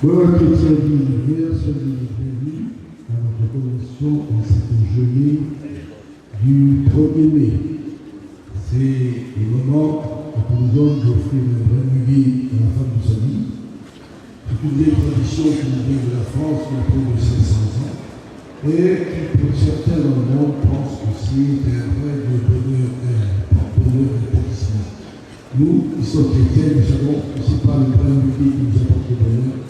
Voilà, chrétiens de l'univers, soyez bienvenus à notre convention en cette journée du 1er mai. C'est le moment pour nous hommes d'offrir le brin muguet à la femme de sa vie. C'est une vieille tradition qui nous vient de la France qui a plus de 500 ans et qui, pour certains dans le monde, pensent que c'est un vrai de bonheur, un bonheur d'accomplissement. Nous, qui sommes chrétiens, nous savons que ce n'est pas le brin muguet qui nous apporte le bonheur,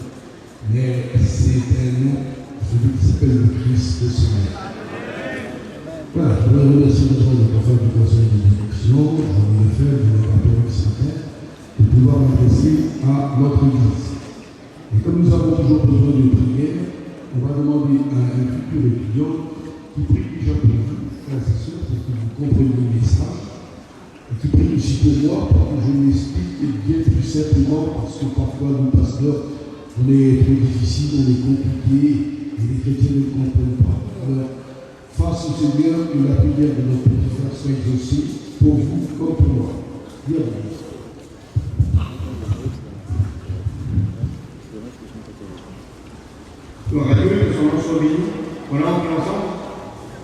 mais c'est un nom, celui qui s'appelle le Christ de Seigneur. Voilà, je voudrais remercier notre confrère du conseil de direction, Jean-Louis Lefebvre, de la catholique ce matin, de pouvoir m'adresser à notre Église. Et comme nous avons toujours besoin de prière, on va demander à un futur étudiant qui prie déjà pour vous, frères et sœurs, pour que vous compreniez le message, et qui prie aussi pour moi, pour que je m'explique bien plus simplement, parce que parfois, nous, pasteurs, on est trop difficile, on est compliqué, et les chrétiens ne comprennent pas. Alors, face au Seigneur, que la prière de notre petit frère soit exaucée, pour vous comme pour moi. Bienvenue. Gloire à Dieu, que son nom soit béni. Voilà, on prie ensemble.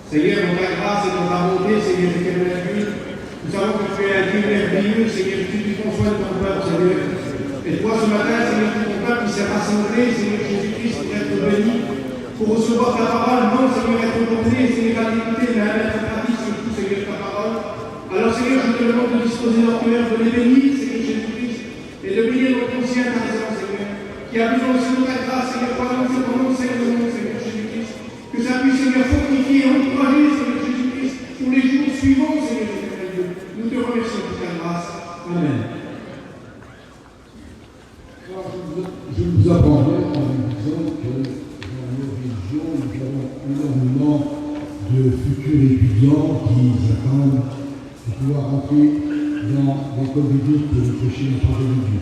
Seigneur, dans ta grâce et dans ta bonté, Seigneur, éternel Dieu, nous savons que tu es un Dieu merveilleux, Seigneur, tu prends soin de ton peuple, Seigneur. Et toi, ce matin, Seigneur, ton peuple qui s'est rassemblé, Seigneur Jésus-Christ, pour être béni, pour recevoir ta parole, non, Seigneur, être condamné, Seigneur, à l'écouter, mais à mettre en pratique surtout, Seigneur, ta parole. Alors, Seigneur, je te demande de disposer leur cœur, de les bénir, Seigneur Jésus-Christ, et de bénir notre ancien présent, Seigneur, qui a besoin aussi de ta grâce, Seigneur, pour annoncer ton nom, Seigneur Jésus-Christ. Que ça puisse, Seigneur, fortifier et encourager, Seigneur Jésus-Christ, pour les jours suivants, Seigneur Jésus-Christ. Nous te remercions pour ta grâce. Amen. Je vous apprendrai en vous disant que dans nos régions, nous avons énormément de futurs étudiants qui attendent de pouvoir entrer dans l'école de Dieu pour prêcher la parole de Dieu.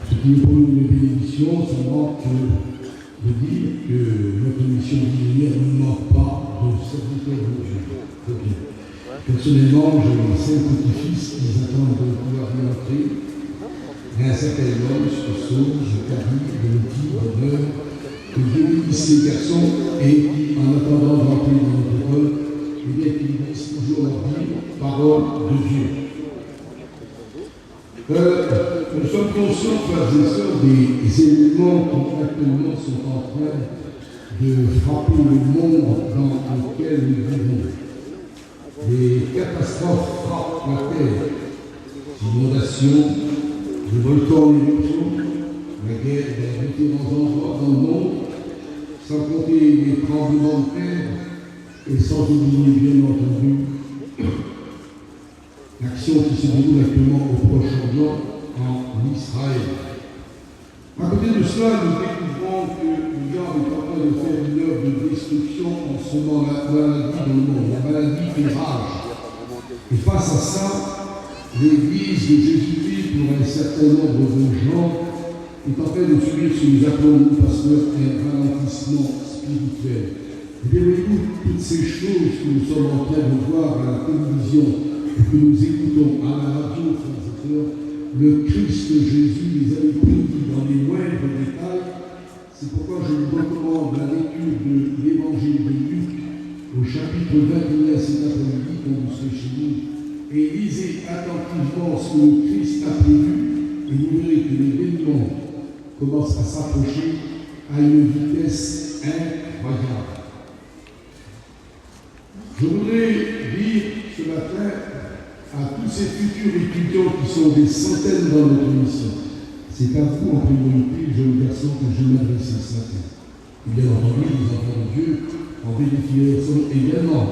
Ce qui est pour nous une bénédiction, seulement que de dire que notre mission millénaire ne manque pas de serviteurs de Dieu. Personnellement, j'ai 5 petits-fils qui attendent de pouvoir y entrer. Il y a un certain homme, ce Sauge, Carrie, Delotti, Bonheur, que Dieu bénisse ces garçons et qui, en attendant d'entrer dans notre école, eh bien, qu'ils disent toujours leur vie, parole de Dieu. Nous sommes conscients, frères et sœurs, des événements qui actuellement sont en train de frapper le monde dans lequel nous vivons. Les catastrophes frappent la terre, inondations, les volcans en éruption, la guerre dans différents endroits dans le monde, sans compter les tremblements de terre, et sans oublier bien entendu l'action qui se déroule actuellement au Proche-Orient, en Israël. À côté de cela, nous découvrons que le diable est en train de faire une œuvre de destruction en semant la maladie dans le monde. La maladie fait rage. Et face à ça, l'Église de Jésus-Christ, pour un certain nombre de gens, est en train de subir ce que nous appelons, nous, pasteurs, un ralentissement spirituel. Et bien, voyez-vous, toutes ces choses que nous sommes en train de voir à la télévision et que nous écoutons à la radio, frères et sœurs, le Christ Jésus les avait prédits dans les moindres détails. C'est pourquoi je vous recommande la lecture de l'évangile de Luc au chapitre 21 cet après-midi, quand vous serez chez nous, et lisez attentivement ce que le Christ a prévu, et vous verrez que l'événement commence à s'approcher à une vitesse incroyable. Je voudrais dire ce matin à tous ces futurs étudiants qui sont des centaines dans notre mission. C'est à vous en priorité, jeunes garçons, que je m'adresse ce matin. Et bien entendu, les enfants de Dieu en bénéficieront également.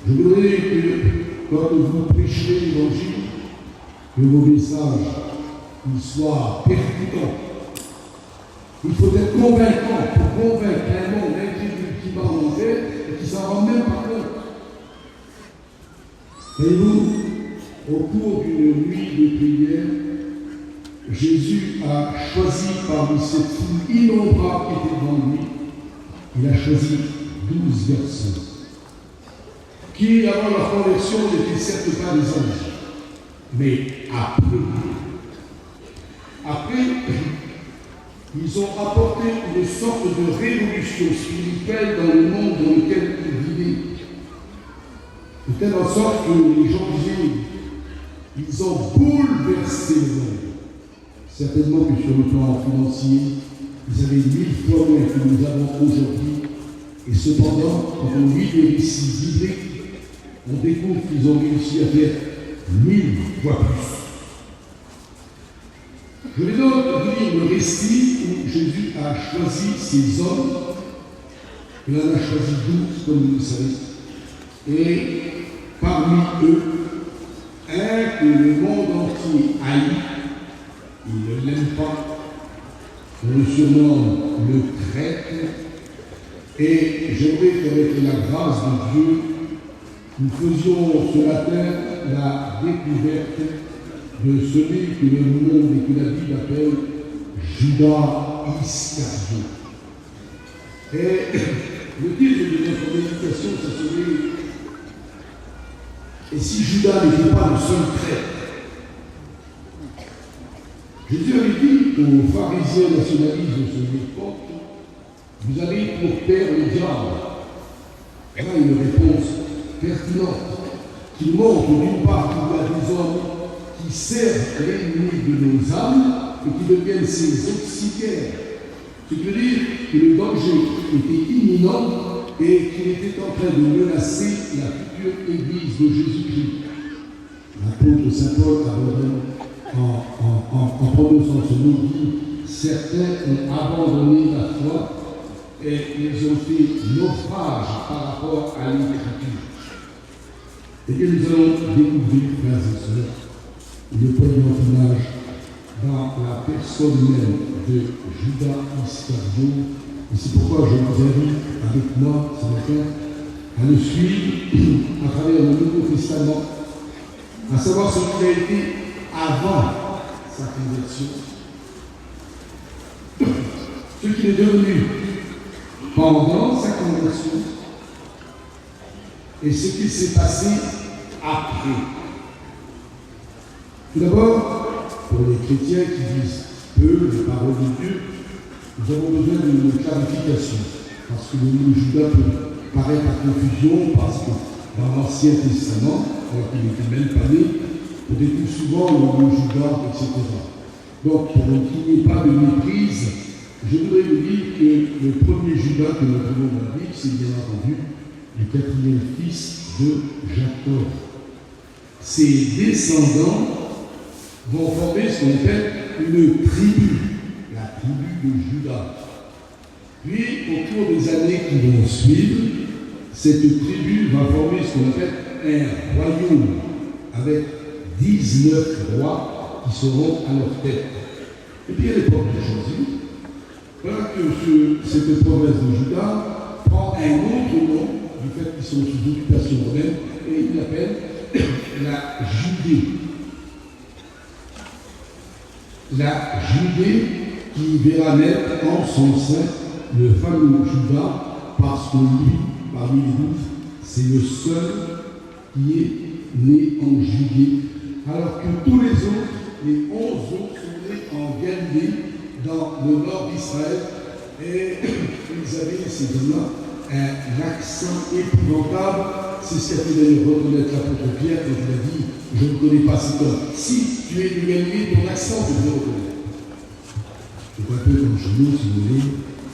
Je voudrais que, quand vous prêcherez l'évangile, que vos messages soient percutants. Il faut être convaincant pour convaincre un monde incrédule qui va en enfer et qui ne s'en rend même pas compte. Voyez-vous, au cours d'une nuit de prière, Jésus a choisi parmi cette foule innombrable qui était devant lui, il a choisi 12 garçons, qui, avant leur conversion, n'étaient certes pas des anges, mais après, Ils ont apporté une sorte de révolution spirituelle dans le monde dans lequel ils vivaient. De telle sorte que les gens disaient, ils ont bouleversé le monde. Certainement que sur le plan financier, ils avaient 1000 fois moins que nous avons aujourd'hui. Et cependant, quand on lit les récits bibliques, on découvre qu'ils ont réussi à faire 1000 fois plus. Je vais donc vous lire le récit où Jésus a choisi ses hommes. Il en a choisi 12, comme vous le savez. Et parmi eux, un que le monde entier haït, il ne l'aime pas, on le surnomme le traître. Et j'aimerais qu'avec la grâce de Dieu, nous faisions ce matin la découverte de celui que le monde et que la Bible appelle Judas Iscariote. Et le titre de notre méditation, ça serait « Et si Judas n'était pas le seul traître ?» Jésus avait dit aux pharisiens nationalistes de son époque, « Vous avez pour père le diable. » Là, une réponse pertinente qui montre d'une part qu'il y a des hommes qui servent l'ennemi de nos âmes et qui deviennent ses auxiliaires. Ce qui veut dire que le danger était imminent et qu'il était en train de menacer la future Église de Jésus-Christ. L'apôtre Saint Paul en prononçant ce mot dit « Certains ont abandonné la foi et ils ont fait naufrage par rapport à l'Écriture. » Et que nous allons découvrir, frères et sœurs, le poignant image dans la personne même de Judas Iscariote. Et c'est pourquoi je vous invite avec moi ce matin à le suivre à travers le Nouveau Testament, à savoir ce qu'il a été avant sa conversion, ce qu'il est devenu pendant sa conversion et ce qui s'est passé après. Tout d'abord, pour les chrétiens qui disent peu la parole de Dieu, nous avons besoin d'une clarification, parce que le mot Judas peut paraître à confusion, parce que dans l'Ancien Testament, alors qu'il n'était même pas né, on découvre souvent le mot Judas, etc. Donc, pour qu'il n'y ait pas de méprise, je voudrais vous dire que le premier Judas que nous trouvons dans la Bible, c'est bien entendu le quatrième fils de Jacob. Ses descendants vont former ce qu'on appelle une tribu, la tribu de Judas. Puis, au cours des années qui vont suivre, cette tribu va former ce qu'on appelle un royaume avec 19 rois qui seront à leur tête. Et puis, à l'époque de Jésus, voilà que cette province de Juda prend un autre nom du fait qu'ils sont sous occupation romaine et il l'appelle la Judée. La Judée qui verra naître en son sein le fameux Judas parce que lui, parmi les 12, c'est le seul qui est né en Judée, alors que tous les autres, les 11 autres, sont nés en Galilée, dans le nord d'Israël, et ils avaient, ces hommes-là, un accent épouvantable. C'est ce qu'a fait d'ailleurs reconnaître l'apôtre Pierre quand il a dit « Je ne connais pas cet homme ». Si tu es de Galilée, ton accent, je le reconnais. C'est un peu comme chez nous, si vous voulez,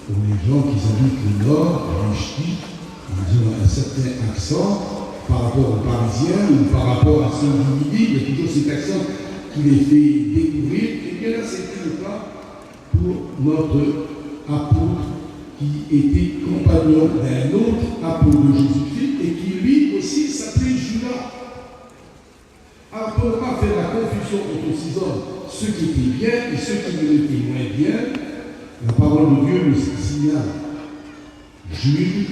pour les gens qui habitent le nord, les ch'tis, ils ont un certain accent par rapport aux Parisiens ou par rapport à ceux du Midi. Il y a toujours cet accent qui les fait découvrir. Et bien là, c'était le cas pour notre apôtre qui était compagnon d'un autre apôtre de Jésus-Christ et qui lui aussi s'appelait Judas. Alors pour ne pas faire la confusion entre ces hommes, ceux qui étaient bien et ceux qui ne l'étaient moins bien, la parole de Dieu nous signale. Jude,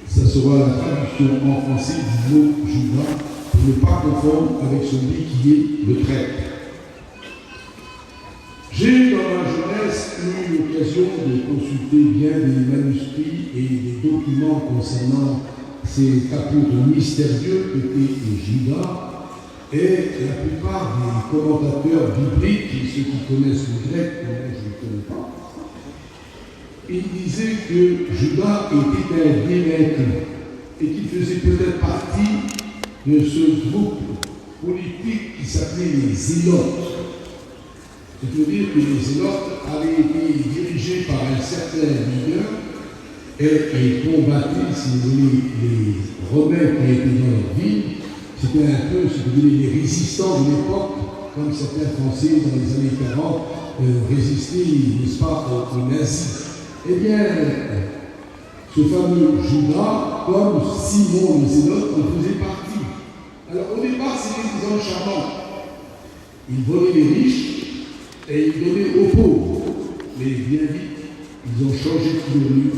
ça sera la traduction en français du mot Judas pour ne pas confondre avec celui qui est le traître. J'ai dans ma jeunesse eu l'occasion de consulter bien des manuscrits et des documents concernant ces apôtres mystérieux qu'était Judas, et la plupart des commentateurs bibliques, ceux qui connaissent le grec, moi je ne connais pas, il disait que Judas était un délinquant et qu'il faisait peut-être partie de ce groupe politique qui s'appelait les Zélotes. C'est-à-dire que les Zélotes avaient été dirigés par un certain leader et combattaient, si vous voulez, les Romains qui étaient dans leur ville. C'était un peu, si vous voulez, les résistants de l'époque, comme certains Français dans les années 40 résistaient, n'est-ce pas, aux nazis. Eh bien, ce fameux Judas, comme Simon le Zélote, en faisait partie. Alors au départ, c'était des hommes charmants. Ils volaient les riches et ils donnaient aux pauvres. Mais bien vite, ils ont changé de couleur.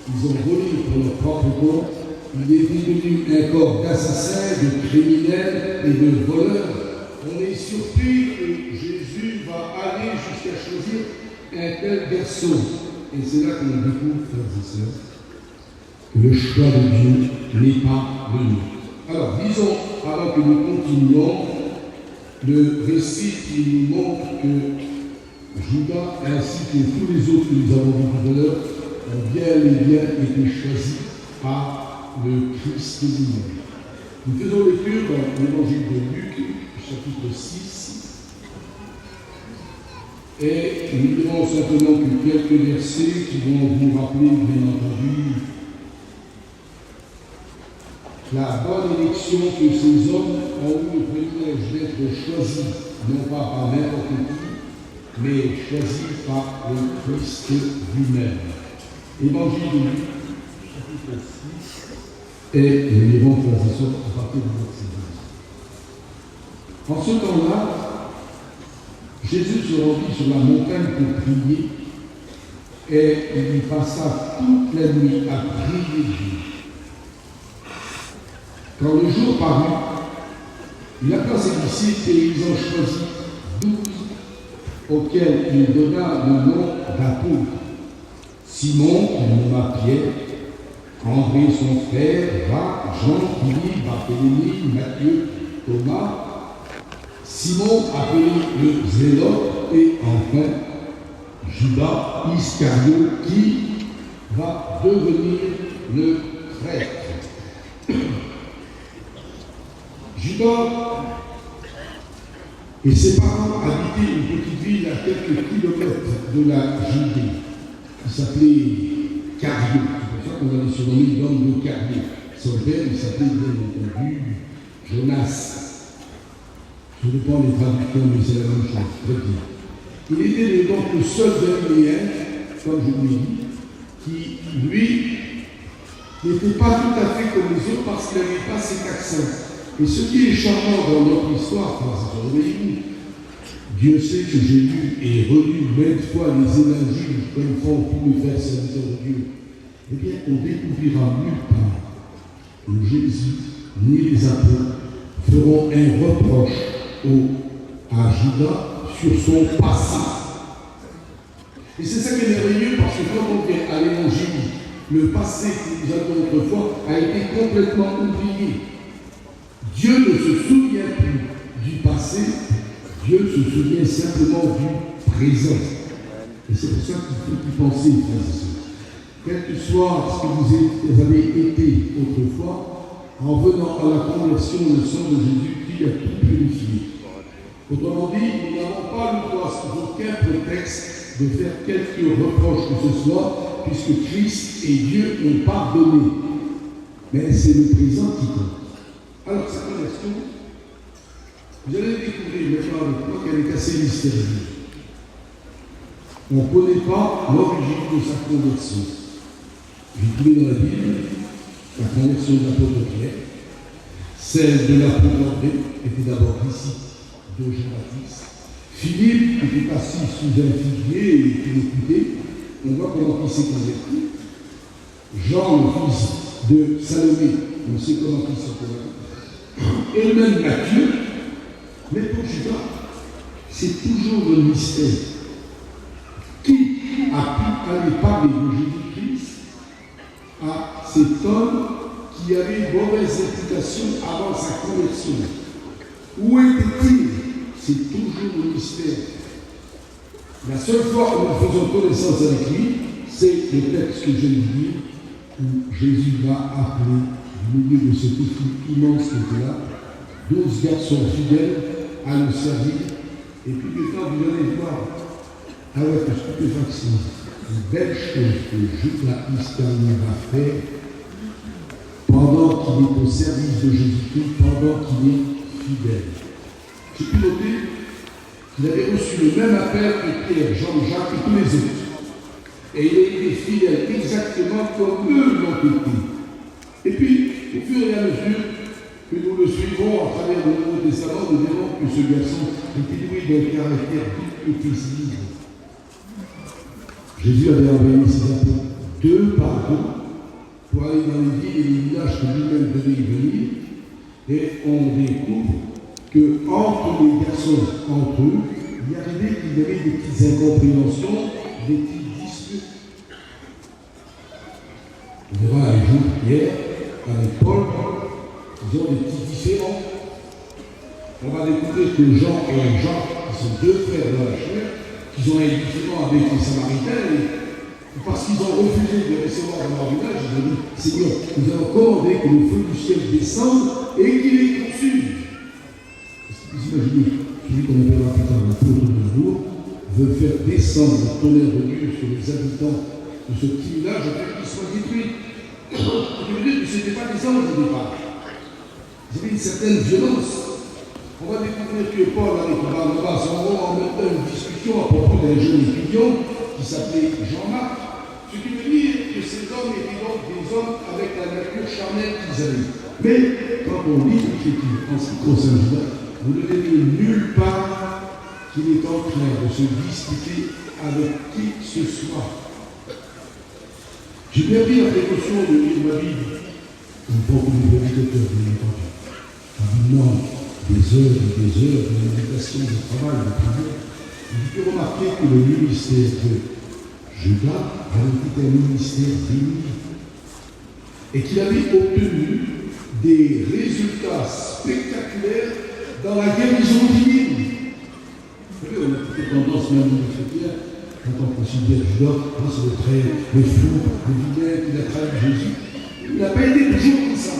Ils ont volé pour leur propre compte. Il est devenu un corps d'assassins, de criminels et de voleurs. On est surpris que Jésus va aller jusqu'à choisir un tel garçon. Et c'est là qu'on découvre, frères et sœurs, que le choix de Dieu n'est pas le nôtre. Alors, disons, avant que nous continuons, le récit qui nous montre que Judas, ainsi que tous les autres que nous avons vus tout à l'heure, ont bien et bien été choisis par le Christ lui-même. Nous faisons lecture dans l'évangile de Luc, chapitre 6. Et nous dirons simplement que quelques versets qui vont vous rappeler, bien entendu, la bonne élection que ces hommes ont eu le privilège d'être choisis, non pas par n'importe qui, mais choisis par le Christ lui-même. Évangile de Luc, chapitre 6, et nous lirons, frères et sœurs, à partir du verset 12. En ce temps-là, Jésus se rendit sur la montagne pour prier, et il y passa toute la nuit à prier Dieu. Quand le jour parut, il appela ses disciples et ils en choisit 12, auxquels il donna le nom d'apôtres. Simon, qu'il nomma Pierre, André son frère, Jacques, Jean, Philippe, Barthélemy, Matthieu, Thomas, Simon appelé le Zélote et enfin Judas Iscariote qui va devenir le traître. Judas et ses parents habitaient une petite ville à quelques kilomètres de la Judée qui s'appelait Cario. C'est pour ça qu'on l'avait surnommé l'homme de Cario. Son père, il s'appelait bien entendu Jonas. Je ne dépend des traducteurs, mais c'est la même chose. Très bien. Il était donc le seul Galiléen, comme je vous l'ai dit, qui, lui, n'était pas tout à fait comme les autres parce qu'il n'avait pas cet accent. Et ce qui est charmant dans notre histoire, voyez-vous, Dieu sait que j'ai lu et relu maintes fois les évangiles comme font tous les frères serviteurs de Dieu. Eh bien, on découvrira nulle part que Jésus ni les apôtres feront un reproche à Judas sur son passé. Et c'est ça qui est merveilleux parce que quand on vient à l'évangile, le passé que nous avons autrefois a été complètement oublié. Dieu ne se souvient plus du passé, Dieu se souvient simplement du présent. Et c'est pour ça qu'il faut y penser, frères et sœurs. Quel que soit ce que vous avez été autrefois, en venant à la conversion, le sang de Jésus qui a tout purifié. Autrement dit, nous n'avons pas le droit, sous aucun prétexte, de faire quelques reproches que ce soit, puisque Christ et Dieu ont pardonné. Mais c'est le présent qui compte. Alors, cette conversion, vous allez découvrir maintenant avec moi qu'elle est assez mystérieuse. On ne connaît pas l'origine de sa conversion. J'ai trouvé dans la Bible la conversion de l'apôtre Pierre, celle de l'apôtre André, qui était d'abord disciple de Jean-Baptiste. Philippe, qui était assis sous un figuier et qui l'écoutait, on voit comment il s'est converti. Jean, le fils de Salomé, on sait comment il s'est converti. Et même Matthieu, mais pour Judas, c'est toujours le mystère. Qui a pu aller parler de Jésus-Christ à cet homme qui avait une mauvaise réputation avant sa conversion? Où était-il? C'est toujours le mystère. La seule fois où nous faisons connaissance avec lui, c'est le texte que j'ai lu où Jésus va appeler, au milieu de ce couple immense qui était là, 12 garçons fidèles à le servir. Et puis maintenant, vous allez voir, avec stupéfaction, une belle chose que Judas Iscariote a fait pendant qu'il est au service de Jésus-Christ, pendant qu'il est fidèle. J'ai pu noter qu'il avait reçu le même appel que Pierre, Jean-Jacques et tous les autres. Et il a été fidèle exactement comme eux l'ont été. Et puis, au fur et à mesure que nous le suivons à travers le Nouveau Testament, nous verrons que ce garçon était doué d'un caractère difficile. Jésus avait envoyé ses apôtres 2 par 2 pour aller dans les villes et les villages que lui-même devait y venir. Et on découvre qu'entre les garçons, entre eux, il arrivait qu'il y avait des petites incompréhensions, des petites disputes. On verra un jour Pierre, avec Paul, ils ont des petits différends. On va découvrir que Jean et Jacques, qui sont 2 frères de la chair, qu'ils ont un différend avec les Samaritains, et parce qu'ils ont refusé de recevoir dans leur village, ils ont dit, Seigneur, nous allons commander que le feu du ciel descende et qu'il les consume. Est-ce que vous imaginez, celui qu'on appellera plus tard l'apôtre de l'amour, veut faire descendre le tonnerre de Dieu sur les habitants de ce petit village afin qu'ils soient détruits. Je veux dire que ce n'était pas des anges au départ. Ils avaient une certaine violence. On va découvrir que Paul avec Barnabas en même temps une discussion à propos d'un jeune étudiant qui s'appelait Jean-Marc. Ce qui veut dire que ces hommes étaient donc des hommes avec la nature charnelle qu'ils avaient. Mais quand on lit l'Écriture en ce qui concerne Judas, vous ne verrez nulle part qu'il est en train de se disputer avec qui que ce soit. J'ai bien pris la précaution de lire ma Bible, une fois que nous prédicateurs, bien entendu. Évidemment, des heures de méditation, de travail, de prière. J'ai pu remarquer que le ministère de Judas avait été un ministère béni et qu'il avait obtenu des résultats spectaculaires dans la guérison divine. Vous savez, on a toute tendance, même les chrétiens, quand on considère Judas, c'est le fou, le vilain qui a trahi Jésus. Il n'a pas été toujours comme ça.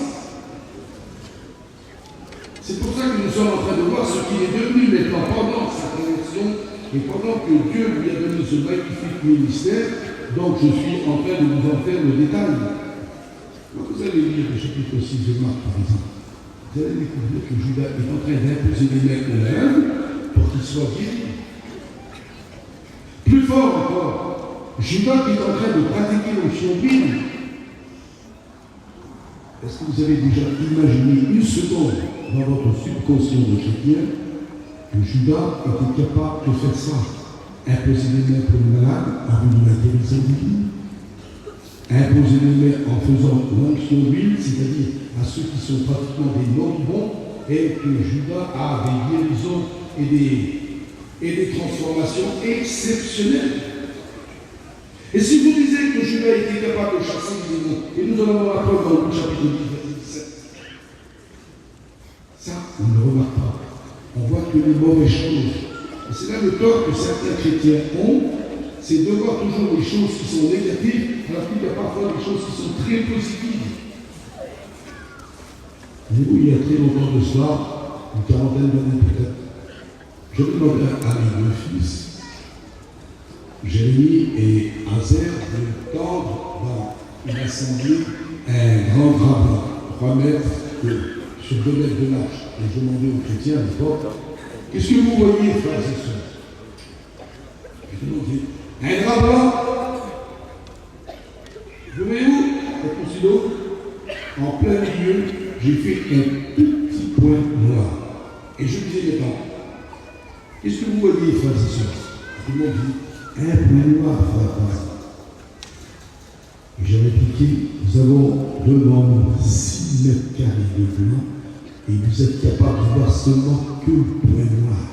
C'est pour ça que nous sommes en train de voir ce qu'il est devenu maintenant pendant sa conversion et pendant que Dieu lui a donné ce magnifique ministère. Donc je suis en train de vous en faire le détail. Quand vous allez lire le chapitre 6 de Marc, par exemple, vous allez découvrir que Judas est en train d'imposer les mains aux lèvres pour qu'il soit guéri. Plus fort encore, Judas est en train de pratiquer l'onction divine. Est-ce que vous avez déjà imaginé une seconde dans votre subconscient de chrétien que Judas était capable de faire ça? Imposer les mains pour les malades en vue de la guérison divine, imposer les mains en faisant l'onction d'huile, c'est-à-dire à ceux qui sont pratiquement des moribonds, et que Judas a des guérisons et des transformations exceptionnelles. Et si vous disiez que Judas était capable de chasser les démons, et nous allons voir la preuve dans le chapitre 10, verset 17, ça, on ne le remarque pas. On voit que les mauvaises choses. Et c'est là le tort que certains chrétiens ont, c'est de voir toujours les choses qui sont négatives, alors qu'il y a parfois des choses qui sont très positives. Vous, il y a très longtemps de cela, une quarantaine d'années peut-être, je demandais à mes 2 fils, Jérémie et Azer, de tendre dans une assemblée un grand drap blanc, 3 mètres sur 2 mètres de large. Et je demandais aux chrétiens à l'époque, qu'est-ce que vous voyez, frères et sœurs? Je demandais, un drap blanc. Vous voyez où? Avec mon stylo, en plein milieu, j'ai fait un tout petit point noir. Et je disais maintenant, qu'est-ce que vous voyez, frères et sœurs? Tout le monde dit, un point noir, frère. Et j'ai répliqué, nous avons devant nous 6 mètres carrés de blanc, et vous êtes capable de voir seulement que le point noir.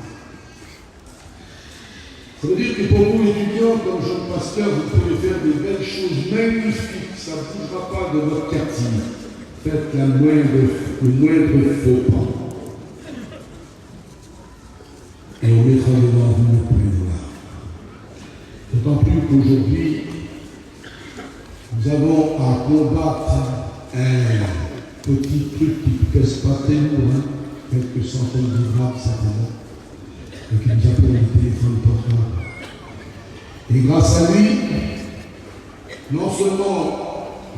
Ça veut dire que pour vous, étudiants, comme jeune pasteur, vous pouvez faire des belles choses magnifiques. Ça ne bougera pas de votre quartier. Faites le moindre faux pas. Et on mettra devant vous le point noir. D'autant plus qu'aujourd'hui, nous avons à combattre un petit truc qui ne pèse pas très lourd, hein, quelques centaines de grammes simplement, et qui nous appelle le téléphone portable. Et grâce à lui, non seulement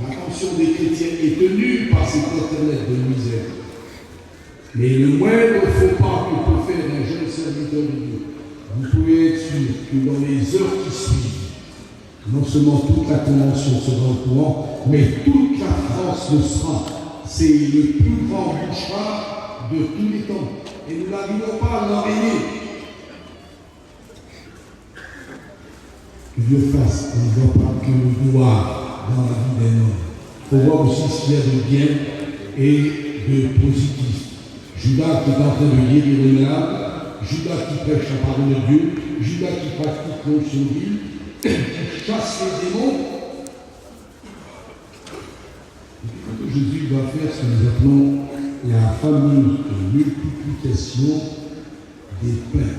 l'attention des chrétiens est tenue par ces internet de misère, mais le moindre faux pas que peut faire un jeune serviteur de Dieu, vous pouvez être sûr que dans les heures qui suivent, non seulement toute la convention sera au courant, mais toute la France le sera. C'est le plus grand bouchard de tous les temps. Et nous n'arrivons pas à l'enrayer. Que Dieu fasse qu'on ne voit pas que le noir dans la vie d'un homme. Il faut voir aussi ce qu'il y a de bien et de positif. Judas qui est en train de guérir les malades, Judas qui prêche la parole de Dieu, Judas qui pratique l'onction divine, qui chasse les démons. Et puis quand Jésus va faire ce que nous appelons la fameuse multiplication des pains.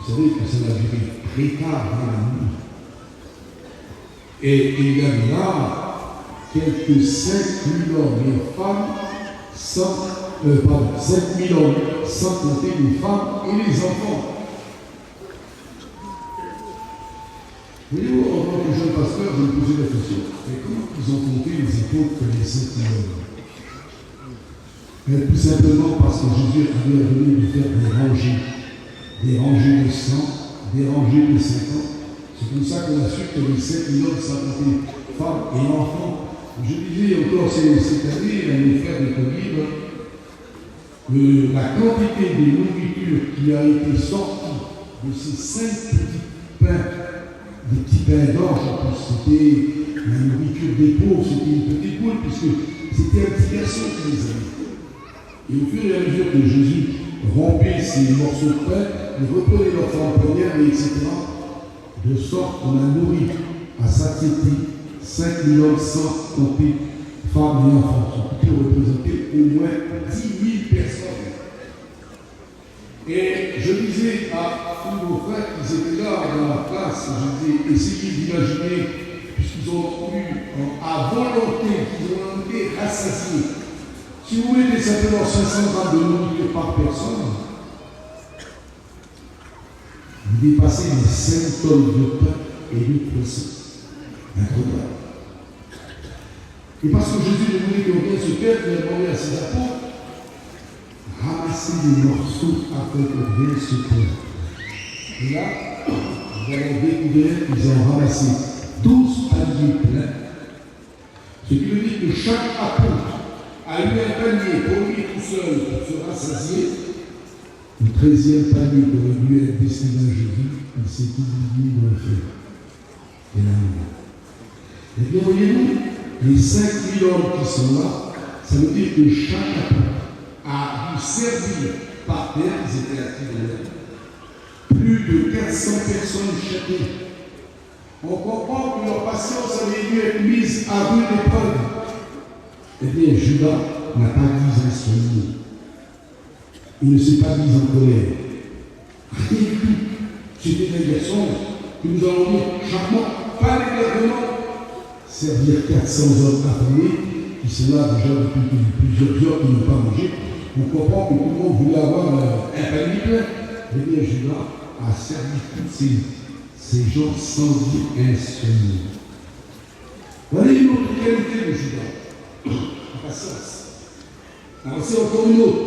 Vous savez que ça va durer très tard dans la nuit. Et il y a là quelques 5000 hommes et femmes, 5 000 hommes, sans compter les femmes et les enfants. Vous voyez, en tant que jeune pasteur, je me posais la question, mais comment ils ont compté les épaules que les 5 000 hommes? Tout simplement parce que Jésus avait ordonné de faire des rangées de 100, des rangées de 50. C'est comme ça qu'on a su que les 5 000 hommes, sans compter femmes et enfants. Je disais encore cette année à nos frères de Covid, la quantité de nourriture qui a été sortie de ces 5 petits pains, des petits pains d'orge, c'était la nourriture des pauvres, c'était une petite boule, puisque c'était un petit garçon qui les avait. Et au fur et à mesure que Jésus rompait ces morceaux de pain, il reprenait leur forme première, etc., de sorte qu'on a nourri à satiété 5 000 hommes sans compter femmes et enfants, qui peut représenter au moins 10 000 personnes. Et je disais à tous nos frères qui étaient là dans la classe, je disais, essayez d'imaginer, puisqu'ils ont eu à volonté, qu'ils ont été rassasiés. Si vous mettez simplement 500 grammes de nourriture par personne, vous dépassez les 5 tonnes de pain et de poisson. Incroyable. Et parce que Jésus ne voulait qu'on vienne se perdre, il a demandé à ses apôtres, ramassez les morceaux afin qu'on vienne se perdre. Et là, nous avons découvert qu'ils ont ramassé 12 paniers pleins. Ce qui veut dire que chaque apôtre a eu un panier pour lui tout seul pour se rassasier. Le 13e panier qui aurait dû être destiné à Jésus, il s'est oublié dans le feu. Et là, et bien, voyez-vous, les 5 000 hommes qui sont là, ça veut dire que chaque apôtre a dû servir par terre, ils étaient actifs plus de 400 personnes chacun. On comprend que leur patience avait dû être mise à rude épreuve. Eh bien, Judas n'a pas dit un seul mot. Il ne s'est pas mis en colère. Rien du tout. C'était un garçon que nous allons dire chaque mois, pas d'énervement. Servir 400 hommes affamés qui sont là déjà depuis plusieurs heures qui n'ont pas mangé. On comprend que tout le monde voulait avoir un panier plein. Eh bien, Judas a servi tous ces gens sans dire un seul mot. Voilà une autre qualité de Judas. La patience. Alors, c'est encore une autre.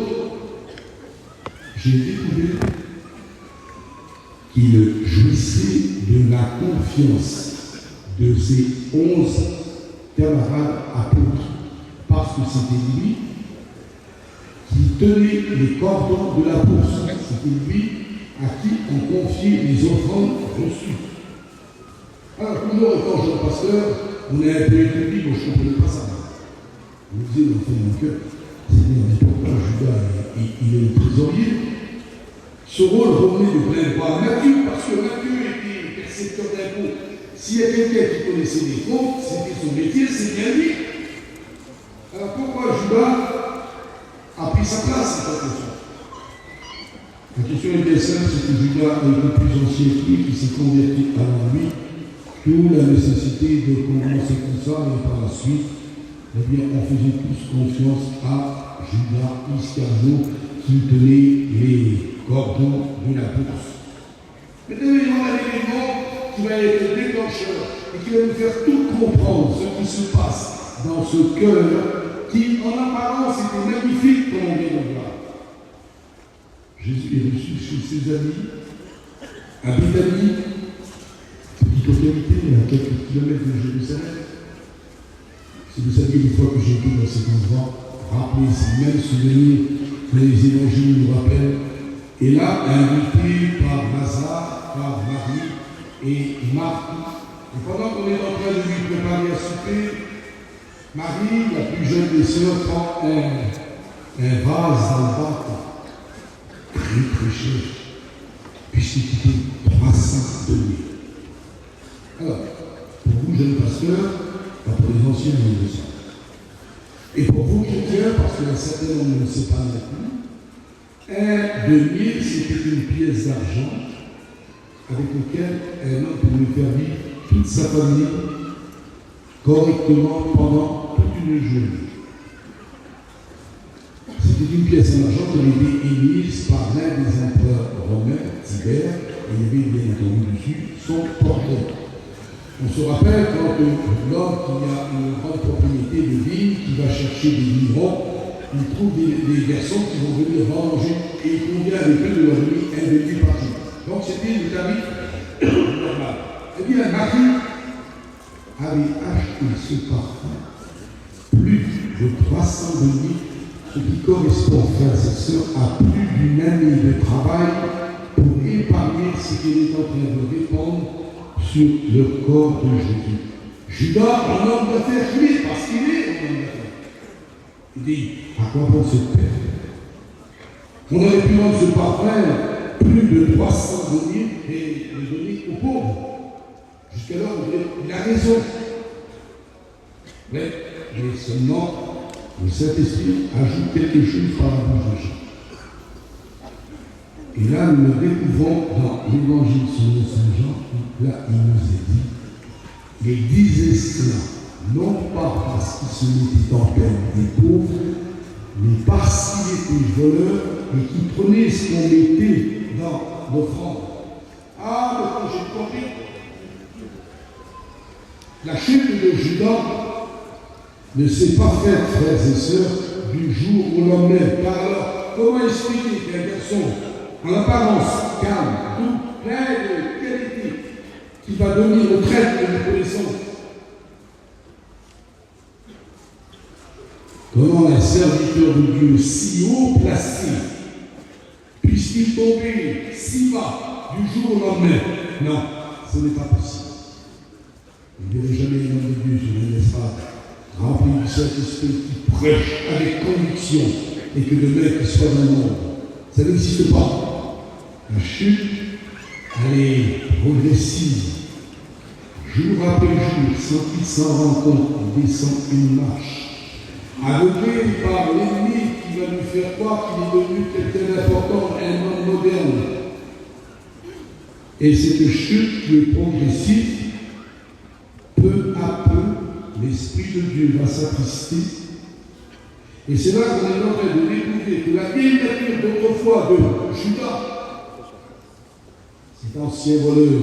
J'ai découvert qu'il jouissait de la confiance de ses 11 camarades apôtres, parce que c'était lui qui tenait les cordons de la bourse. C'était lui à qui on confiait les offrandes reçues. Alors, toujours étant jeune pasteur, on est un peu étourdi, moi je ne comprenais pas ça. Je me disais, dans mon cœur, c'est pourquoi Judas, il est le trésorier. Ce rôle revenait de plein droit à Matthieu, parce que Matthieu était percepteur d'impôts. S'il y a quelqu'un qui connaissait les comptes, c'était son métier, c'est bien lui. Alors pourquoi Judas a pris sa place, c'est la question. La question est bien simple, c'est que Judas est le plus ancien que lui, qui s'est converti avant lui. D'où la nécessité de commencer tout ça et par la suite, eh bien, on faisait tous confiance à Judas Iscariot qui tenait les cordons de la bourse. Maintenant, il y a un élément qui va être le déclencheur et qui va nous faire tout comprendre ce qui se passe dans ce cœur qui, en apparence, était magnifique comme on vient de voir. Jésus est reçu chez ses amis, à Béthanie, petite localité à quelques kilomètres de Jérusalem. Si vous saviez des fois que j'ai été dans cet endroit, rappelez ces mêmes souvenirs que les évangiles nous rappellent. Et là, invité par Lazare, par Marie et Marthe. Et pendant qu'on est en train de lui préparer à souper, Marie, la plus jeune des sœurs, prend un vase d'albâtre très cher, puisqu'il coûtait 300 deniers. Alors, pour vous, jeunes pasteurs, pas pour les anciens, ils le savent. Et pour vous, chrétiens, parce que certains ne le savent pas non plus, un denier, c'était une pièce d'argent avec laquelle un homme pouvait faire vivre toute sa famille correctement pendant toute une journée. C'était une pièce en argent qui avait été émise par l'un des empereurs romains, Tibère, et il y avait bien entendu dessus son portrait. On se rappelle quand l'homme qui a une grande propriété de vigne, qui va chercher des vignerons, il trouve des garçons qui vont venir manger et il convient avec eux de leur donner un denier par jour. Donc c'était le tarif normal. Eh bien, Marie avait acheté ce parfum plus de 300 deniers, ce qui correspond, frères et sœurs, à plus d'une année de travail pour épargner ce qu'elle est en train de répandre sur le corps de Jésus. Judas, un homme d'affaires qu'il est, parce qu'il est un homme d'affaires. Il dit, à quoi bon se perdre? On aurait pu vendre ce parfum plus de 300 deniers et le donner aux pauvres. Jusqu'alors, il a raison. Mais seulement, le Saint-Esprit ajoute quelque chose par la bouche de Jean. Et là, nous le découvrons dans l'évangile selon Saint Jean. Là, il nous est dit, les 10 esclaves, non pas parce qu'ils se mettaient en peine des pauvres, mais parce qu'ils étaient voleurs et qu'ils prenaient ce qu'on mettait dans l'offrande. Ah, maintenant j'ai compris. La chute de Judas ne s'est pas faite, frères et sœurs, du jour au lendemain. Car alors, comment expliquer qu'un garçon, en apparence calme, doux, plein de qualité, qui va devenir le traître que nous connaissons? Comment un serviteur de Dieu si haut placé puisse-t-il tomber si bas du jour au lendemain? Non, ce n'est pas possible. Vous ne verrez jamais un homme de Dieu sur un espace rempli du Saint-Esprit qui prêche avec conviction et que demain qu'il soit dans le monde. Ça n'existe pas. La chute, elle est progressive. Jour après jour, sans qu'il s'en rende compte, il descend une marche. Aveuglé par l'ennemi qui va lui faire croire qu'il est devenu quelqu'un d'important, un homme moderne. Et cette chute qui est progressive, peu à peu, l'Esprit de Dieu va s'attrister. Et c'est là qu'on est en train de découvrir que la vieille nature d'autrefois de Judas, cet ancien voleur,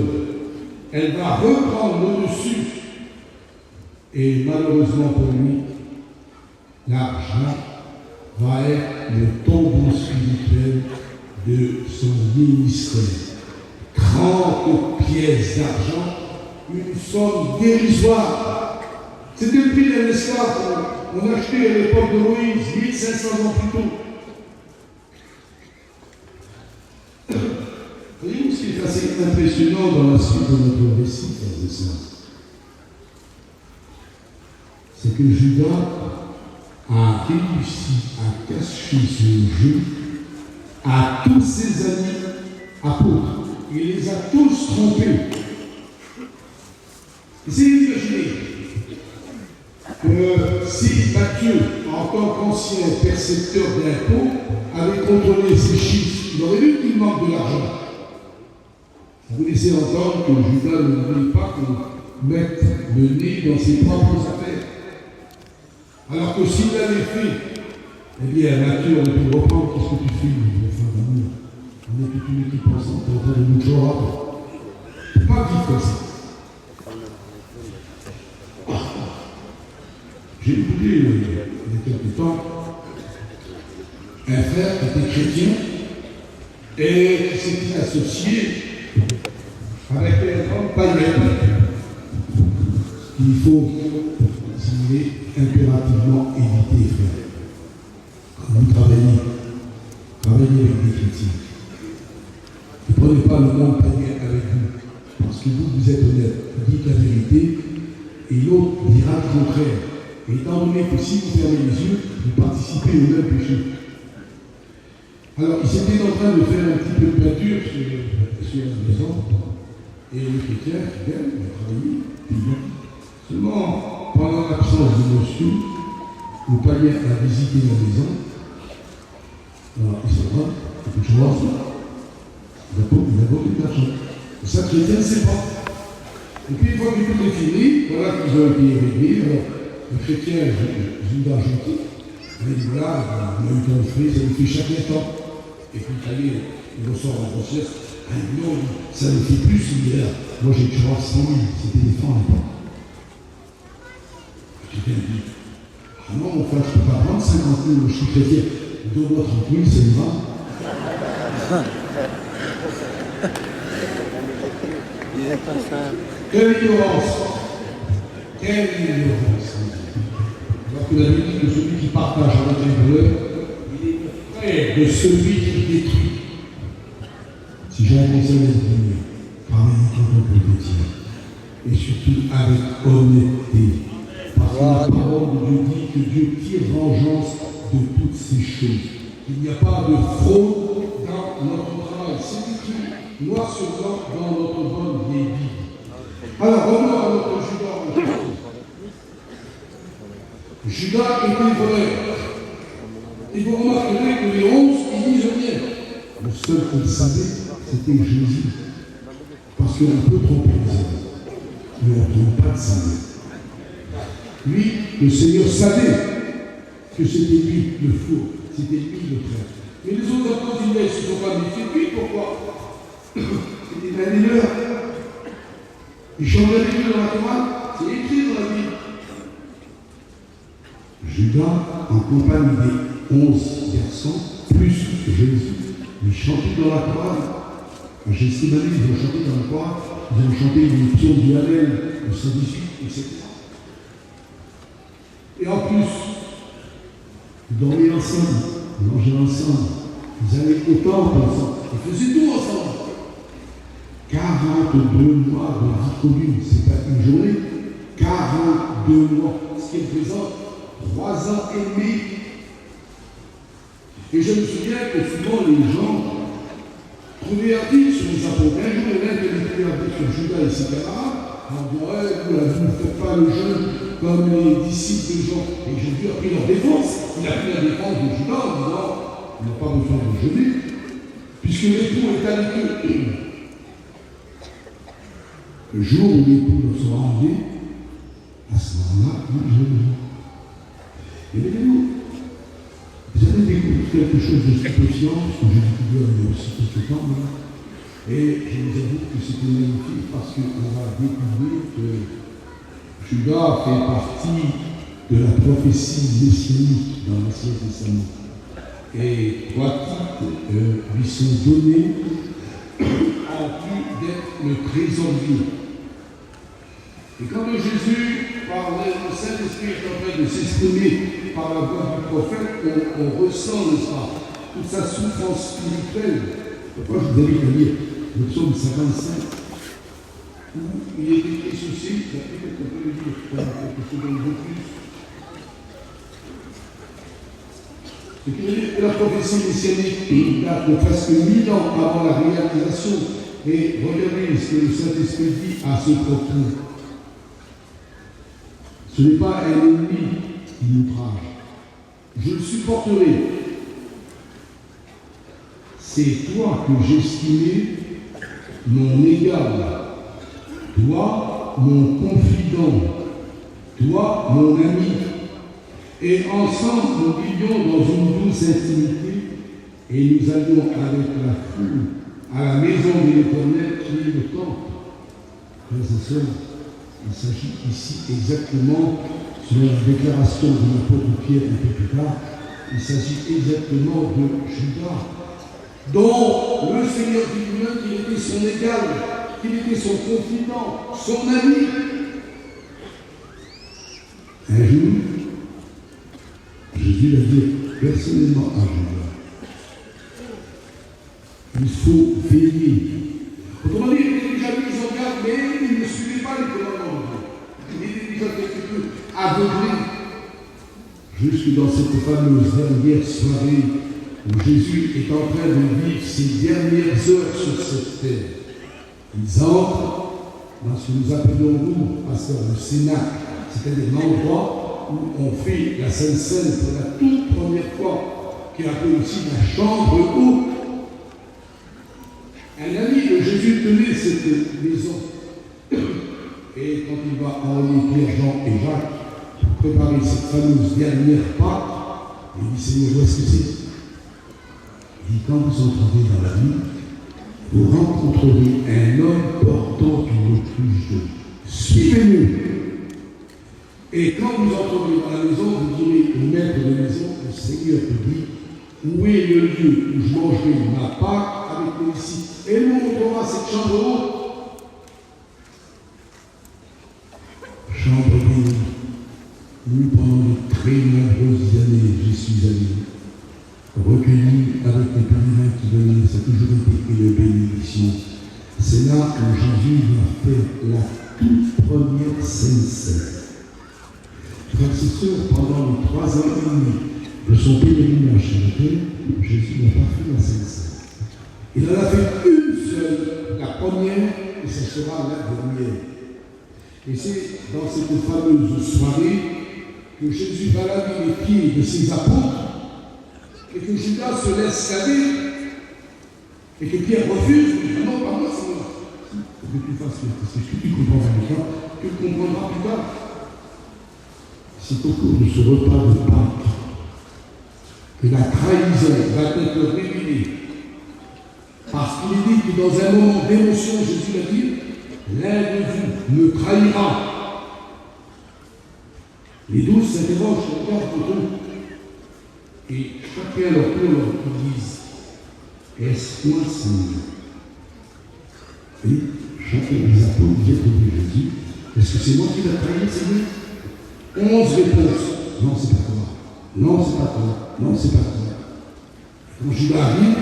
elle va reprendre le dessus. Et malheureusement pour lui, l'argent va être le tombeau spirituel de son ministère. 30 pièces d'argent, une somme dérisoire. C'était le prix d'un esclave qu'on achetait à l'époque de Moïse, 1500 ans plus tôt. Voyez-vous ce qui est assez impressionnant dans la suite de notre récit, frères et sœurs? C'est que Judas a réussi à cacher ce jeu à tous ses amis apôtres. Il les a tous trompés. Essayez d'imaginer que si Matthieu, en tant qu'ancien percepteur d'impôts, avait contrôlé ces chiffres, il aurait vu qu'il manque de l'argent. Vous laissez entendre que Judas ne voulait pas mettre le nez dans ses propres affaires. Alors que s'il l'avait fait, eh bien, la nature aurait pu reprendre. Qu'est-ce que tu fais, mon frère d'amour? On est toute une équipe ensemble, tu es en train de nous choisir. Pas vivre comme ça. J'ai écouté il y a quelque temps un frère qui était chrétien et qui s'était associé avec un grand païen qu'il faut, s'il est impérativement éviter, frère. Quand vous travaillez avec des chrétiens, ne prenez pas le monde païen avec vous, parce que vous êtes honnête, vous dites la vérité, et l'autre dira le contraire. Et étant donné que si vous fermez les yeux, vous participez au même péché. Alors, ils étaient en train de faire un petit peu de peinture sur la maison, et le chrétien, fidèle, il a travaillé, puis bien. Seulement, pendant l'absence de monsieur, le païen a visité la maison. Alors, il s'en va, il peut toujours voir ça. Il a beaucoup d'argent. Et ça, le chrétien ne sait pas. Et puis, une fois que tout est fini, voilà qu'ils ont été réglés. Alors, le chrétien, Judas gentil, il dit voilà, on a eu ton fruit, ça nous fait chaque temps. Et puis, il ressort en grossesse. Ah non, ça ne fait plus, il est là. Moi, j'ai toujours 100 000, c'était des francs à l'époque. Le chrétien dit ah non, mon frère, je ne peux pas prendre 50 000, je suis chrétien. Donne-moi 30 000, ça y va. Il n'est pas ça. Quelle ignorance! Quelle ignorance! Alors que la Bible dit que celui qui partage avec les voleurs, il est le frère de celui qui détruit. Si j'ai un conseil à vous donner, parlez quand on peut le dire. Et surtout avec honnêteté. Parce que la parole de Dieu dit que Dieu tire vengeance de toutes ces choses. Il n'y a pas de fraude dans notre travail. C'est écrit noir sur blanc dans notre bonne vieille Bible. Alors, revenons à notre Judas. Judas était voleur. Et vous remarquerez que les 11, ils disent rien. Le seul qu'il savait, c'était Jésus. Parce qu'on peut tromper les hommes, mais on ne trompe pas le Seigneur. Lui, le Seigneur savait que c'était lui le faux, c'était lui le traître. Mais les autres apôtres, ils ne se sont pas méfiés de lui. Pourquoi? C'était un des leurs. Il changeait les yeux dans la Torah, c'est écrit dans la Bible. Judas, en compagnie des 11 garçons, plus Jésus, ils chantaient dans la Torah. À Gethsémani, ils ont chanté dans la Torah, ils ont chanté les psaumes du Hallel, le 118, etc. Et en plus, ils dormaient ensemble, ils mangeaient ensemble, ils allaient au temple ensemble, ils faisaient tout ensemble. 42 mois de vie commune, c'est pas une journée, 42 mois, ce qui représente 3 ans et demi. Et je me souviens que souvent les gens trouvaient articles sur les apôtres. Un jour, il y en a qui avait trouvé article sur Judas et ses camarades, en disant vous ne faites pas le jeûne comme les disciples de Jean. Et Jésus a pris leur défense. Il a pris la défense de Judas en disant on n'a pas besoin de jeûner, puisque l'époux est avec eux. Le jour où l'époux leur sera enlevé, à ce moment-là, il jeûnera. Et venez-vous, vous avez découvert quelque chose de stupéfiant, parce que j'ai découvert il y a aussi quelques temps, là, et je vous avoue que c'était magnifique parce qu'on va découvrir que Judas fait partie de la prophétie messianique dans l'Ancien Testament. Et 3 titres lui sont donnés en plus d'être le trésorier. Et quand Jésus parlait, le Saint-Esprit est en train de s'exprimer par la voix du prophète, on ressent, n'est-ce pas, toute sa souffrance spirituelle. Pourquoi je vous invite à lire le psaume 55, où il est écrit ceci, peut-être qu'on peut le lire pendant quelques secondes de plus. Ce qui veut dire que la prophétie messianique date de presque 1000 ans avant la réalisation. Et regardez ce que le Saint-Esprit dit à ce propos. Ce n'est pas un ennemi qui nous outrage. Je le supporterai. C'est toi que j'estimais mon égal. Toi, toi, mon confident, toi, mon ami, et ensemble nous vivions dans une douce intimité, et nous allions avec la foule à la maison de l'Éternel qui est le temple. Frères et sœurs, il s'agit ici exactement, selon la déclaration de l'apôtre Pierre un peu plus tard, il s'agit exactement de Judas, dont le Seigneur dit lui-même qu'il était son égal, qu'il était son confident, son ami. Un jour, Jésus l'a dit personnellement à Judas. Il faut veiller. Autrement dit, il était déjà mis en garde, mais il ne suivait pas les commandements de Dieu. Il était déjà quelque peu aveuglé. Jusque dans cette fameuse dernière soirée où Jésus est en train de vivre ses dernières heures sur cette terre. Ils entrent dans ce que nous appelons, nous, pasteur, le Cénacle, c'est-à-dire l'endroit où on fait la Sainte Seine pour la toute première fois, qui est appelée aussi la chambre haute. Un ami de Jésus tenait cette maison. Et quand il va enlever Pierre, Jean et Jacques pour préparer cette fameuse dernière Pâque, il dit Seigneur, où est-ce que c'est? Il dit quand vous entrerez dans la ville, vous rencontrerez un homme portant une autruche d'eau. Suivez-nous. Et quand vous entrerez dans la maison, vous direz au maître de la maison, le Seigneur te dit, où est le lieu où je mangerai ma Pâque avec mes disciples? Et nous montrera cette chambre haute. Chambre bénie. Nous, pendant de très nombreuses années, j'y suis allé, recueilli avec les pèlerins qui venaient, ça a toujours été une bénédiction. C'est là que Jésus m'a fait la toute première Sainte Seine. Frères et sœurs, pendant les 3 ans et demi de son pèlerinage sur la terre, Jésus n'a pas fait la Sainte Seine. Il en a fait une seule, la première, et ce sera la dernière. Et c'est dans cette fameuse soirée que Jésus va laver les pieds de ses apôtres et que Judas se laisse laver et que Pierre refuse. Non, pas moi, c'est moi. Il faut que tu fasses ce que tu comprends pas, tu comprendras plus tard. C'est au cours de ce repas de Pâques que la trahison va être révélée. Parce qu'il est dit que dans un moment d'émotion, Jésus a dit, l'un de vous me trahira. Les 12 s'interrogent, regardent autour eux. Et chacun leur tour, ils disent, est-ce moi, Seigneur? Et chacun des apôtres vient trouver Jésus, est-ce que c'est moi qui l'ai trahi, Seigneur? 11 réponses. Non, c'est pas toi. Non, c'est pas toi. Non, c'est pas toi. Quand Judas arrive,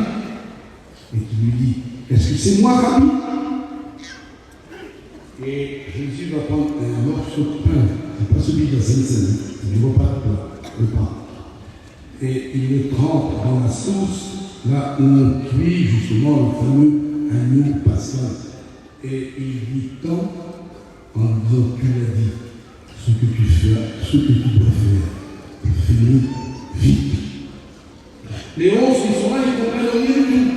et qui lui dit, est-ce que c'est moi, Rabbi? Et Jésus va prendre un morceau de pain, c'est pas celui de la Sainte Seine, il ne voit pas le pain. Et il le trempe dans la sauce, là où on cuit justement le fameux agneau pascal. Et il lui tend en disant, tu l'as dit, ce que tu fais, ce que tu dois faire, fais-le vite. Les 11 qui sont là, ils comprennent rien du tout.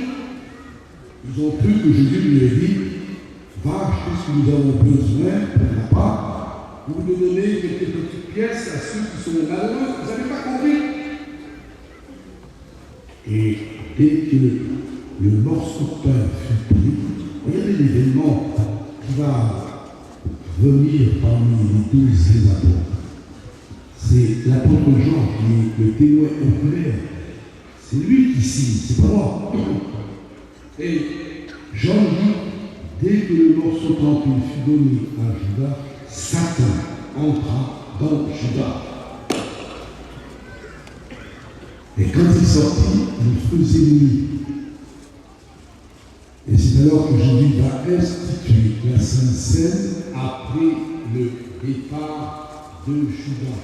Ils ont cru que Jésus lui a dit, va acheter ce que nous avons besoin pour la Pâque, vous nous donnez quelques petites pièces à ceux qui sont malheureux. Vous n'avez pas compris. Et dès que le morceau de pain fut pris, regardez l'événement qui va venir parmi les 12 apôtres. C'est l'apôtre Jean qui est le témoin oculaire. C'est lui qui signe, c'est pas moi. Et Jean dit, dès que le morceau de pain fut donné à Judas, Satan entra dans Judas. Et quand il sortit, il faisait nuit. Et c'est alors que Jésus va instituer la Sainte Seine après le départ de Judas.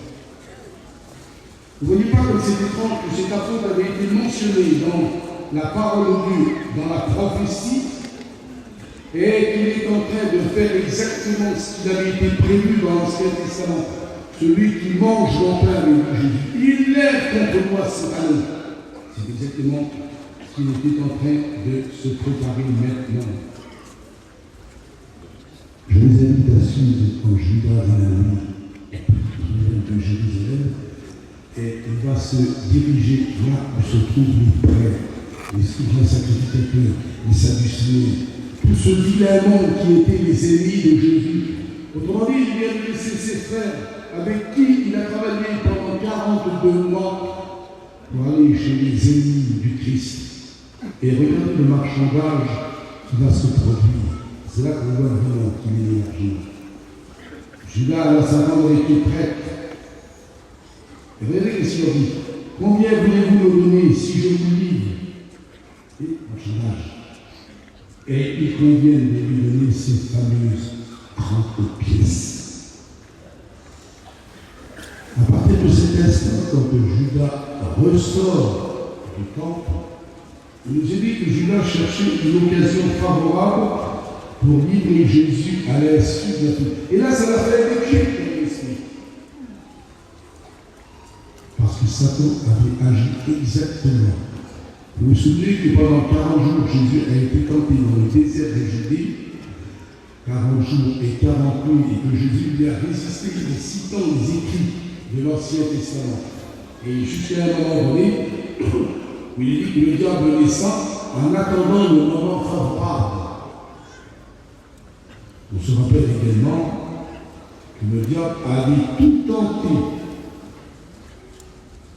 Vous ne voyez pas comme c'est étrange que cet apôtre avait été mentionné dans la parole de Dieu, dans la prophétie, et qu'il est en train de faire exactement ce qu'il avait été prévu dans l'Ancien Testament. Celui qui mange mon pain avec Jésus, il lève contre moi Satan. C'est exactement ce qu'il était en train de se préparer maintenant. Je les invite à suivre quand Judas dans la nuit de Jérusalem, et il va se diriger là où se trouvent les prêtres, les souverains sacrificateurs, les Sadducéens, tout ce vilain monde qui étaient les ennemis de Jésus. Autrement dit, il vient de laisser ses frères avec qui il a travaillé pendant 42 mois pour aller chez les ennemis du Christ. Et regardez le marchandage qui va se produire. C'est là qu'on voit vraiment qu'il est l'énergie. Judas, alors sa mort était prête. Et regardez ce qu'il a dit. Combien voulez-vous me donner si je vous livre? Et marchandage. Et il convient de lui donner ces fameuses 30 pièces. À partir de cet instant, quand Judas ressort du temple, il nous est dit que Judas cherchait une occasion favorable pour livrer Jésus à l'insu de la foule. Et là, ça l'a fait émerger dans l'esprit. Parce que Satan avait agi exactement. Vous vous souvenez que pendant 40 jours, Jésus a été tenté dans le désert de Judée, 40 jours et 40 nuits, et que Jésus lui a résisté en citant les écrits de l'Ancien Testament. Et jusqu'à un moment donné, où il est dit que le diable descend en attendant le moment favorable. On se rappelle également que le diable avait tout tenté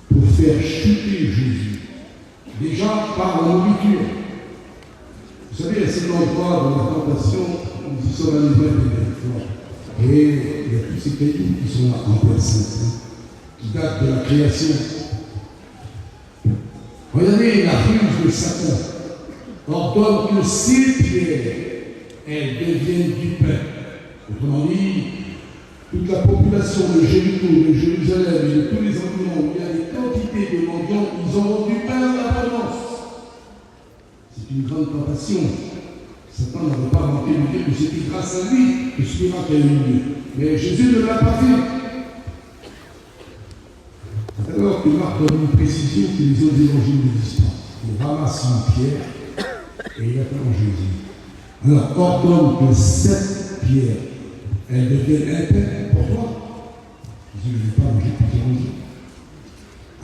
pour faire chuter Jésus. Déjà par la nourriture. Vous savez, il y a cet endroit de la tentation, nous y sommes allés voir des fois. Et il y a tous ces cailloux qui sont là en personne, qui datent de la création. Regardez la ruse de Satan. Ordonne que ces pierres, elles deviennent du pain. Autrement dit, toute la population de Jéricho, de Jérusalem et de tous les environs où il y a des quantités de mendiants, ils ont du pain en abondance. C'est une grande tentation. Satan n'avait pas manqué de dire que c'était grâce à lui que ce miracle a eu lieu. Mais Jésus ne l'a pas fait. Alors que Marc donne une précision que les autres évangiles ne disent pas. Il ramasse une pierre et il attend Jésus. Alors, ordonne que cette pierre, elle devienne un pain pour toi. Jésus ne veut pas manger depuis 40 jours.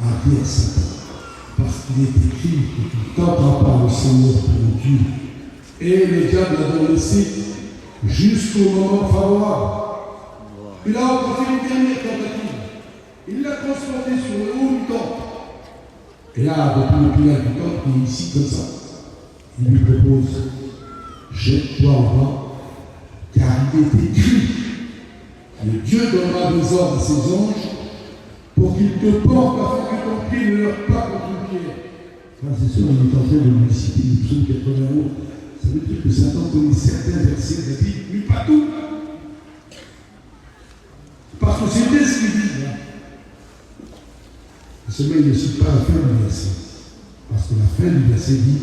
Arrière Satan. Parce qu'il est écrit que tu ne tenteras pas le Seigneur ton Dieu. Et le diable l'a donc laissé jusqu'au moment favorable. Il a encore fait une dernière tentative. Il l'a transporté sur le haut du temple. Et là, depuis le pilote du temple, il est ici comme ça. Il lui propose, jette-toi en bas, car il est écrit, le Dieu donnera des ordres à ses anges pour qu'ils te portent afin que ton pied ne heurte pas contre une pierre. Frère, c'est sûr, on est en train de lui citer le psaume 91. Ça veut dire que Satan connaît certains versets de la Bible, mais pas tout. Parce que c'était ce qu'il dit. Seulement, il ne cite pas la fin du verset. Parce que la fin du verset dit,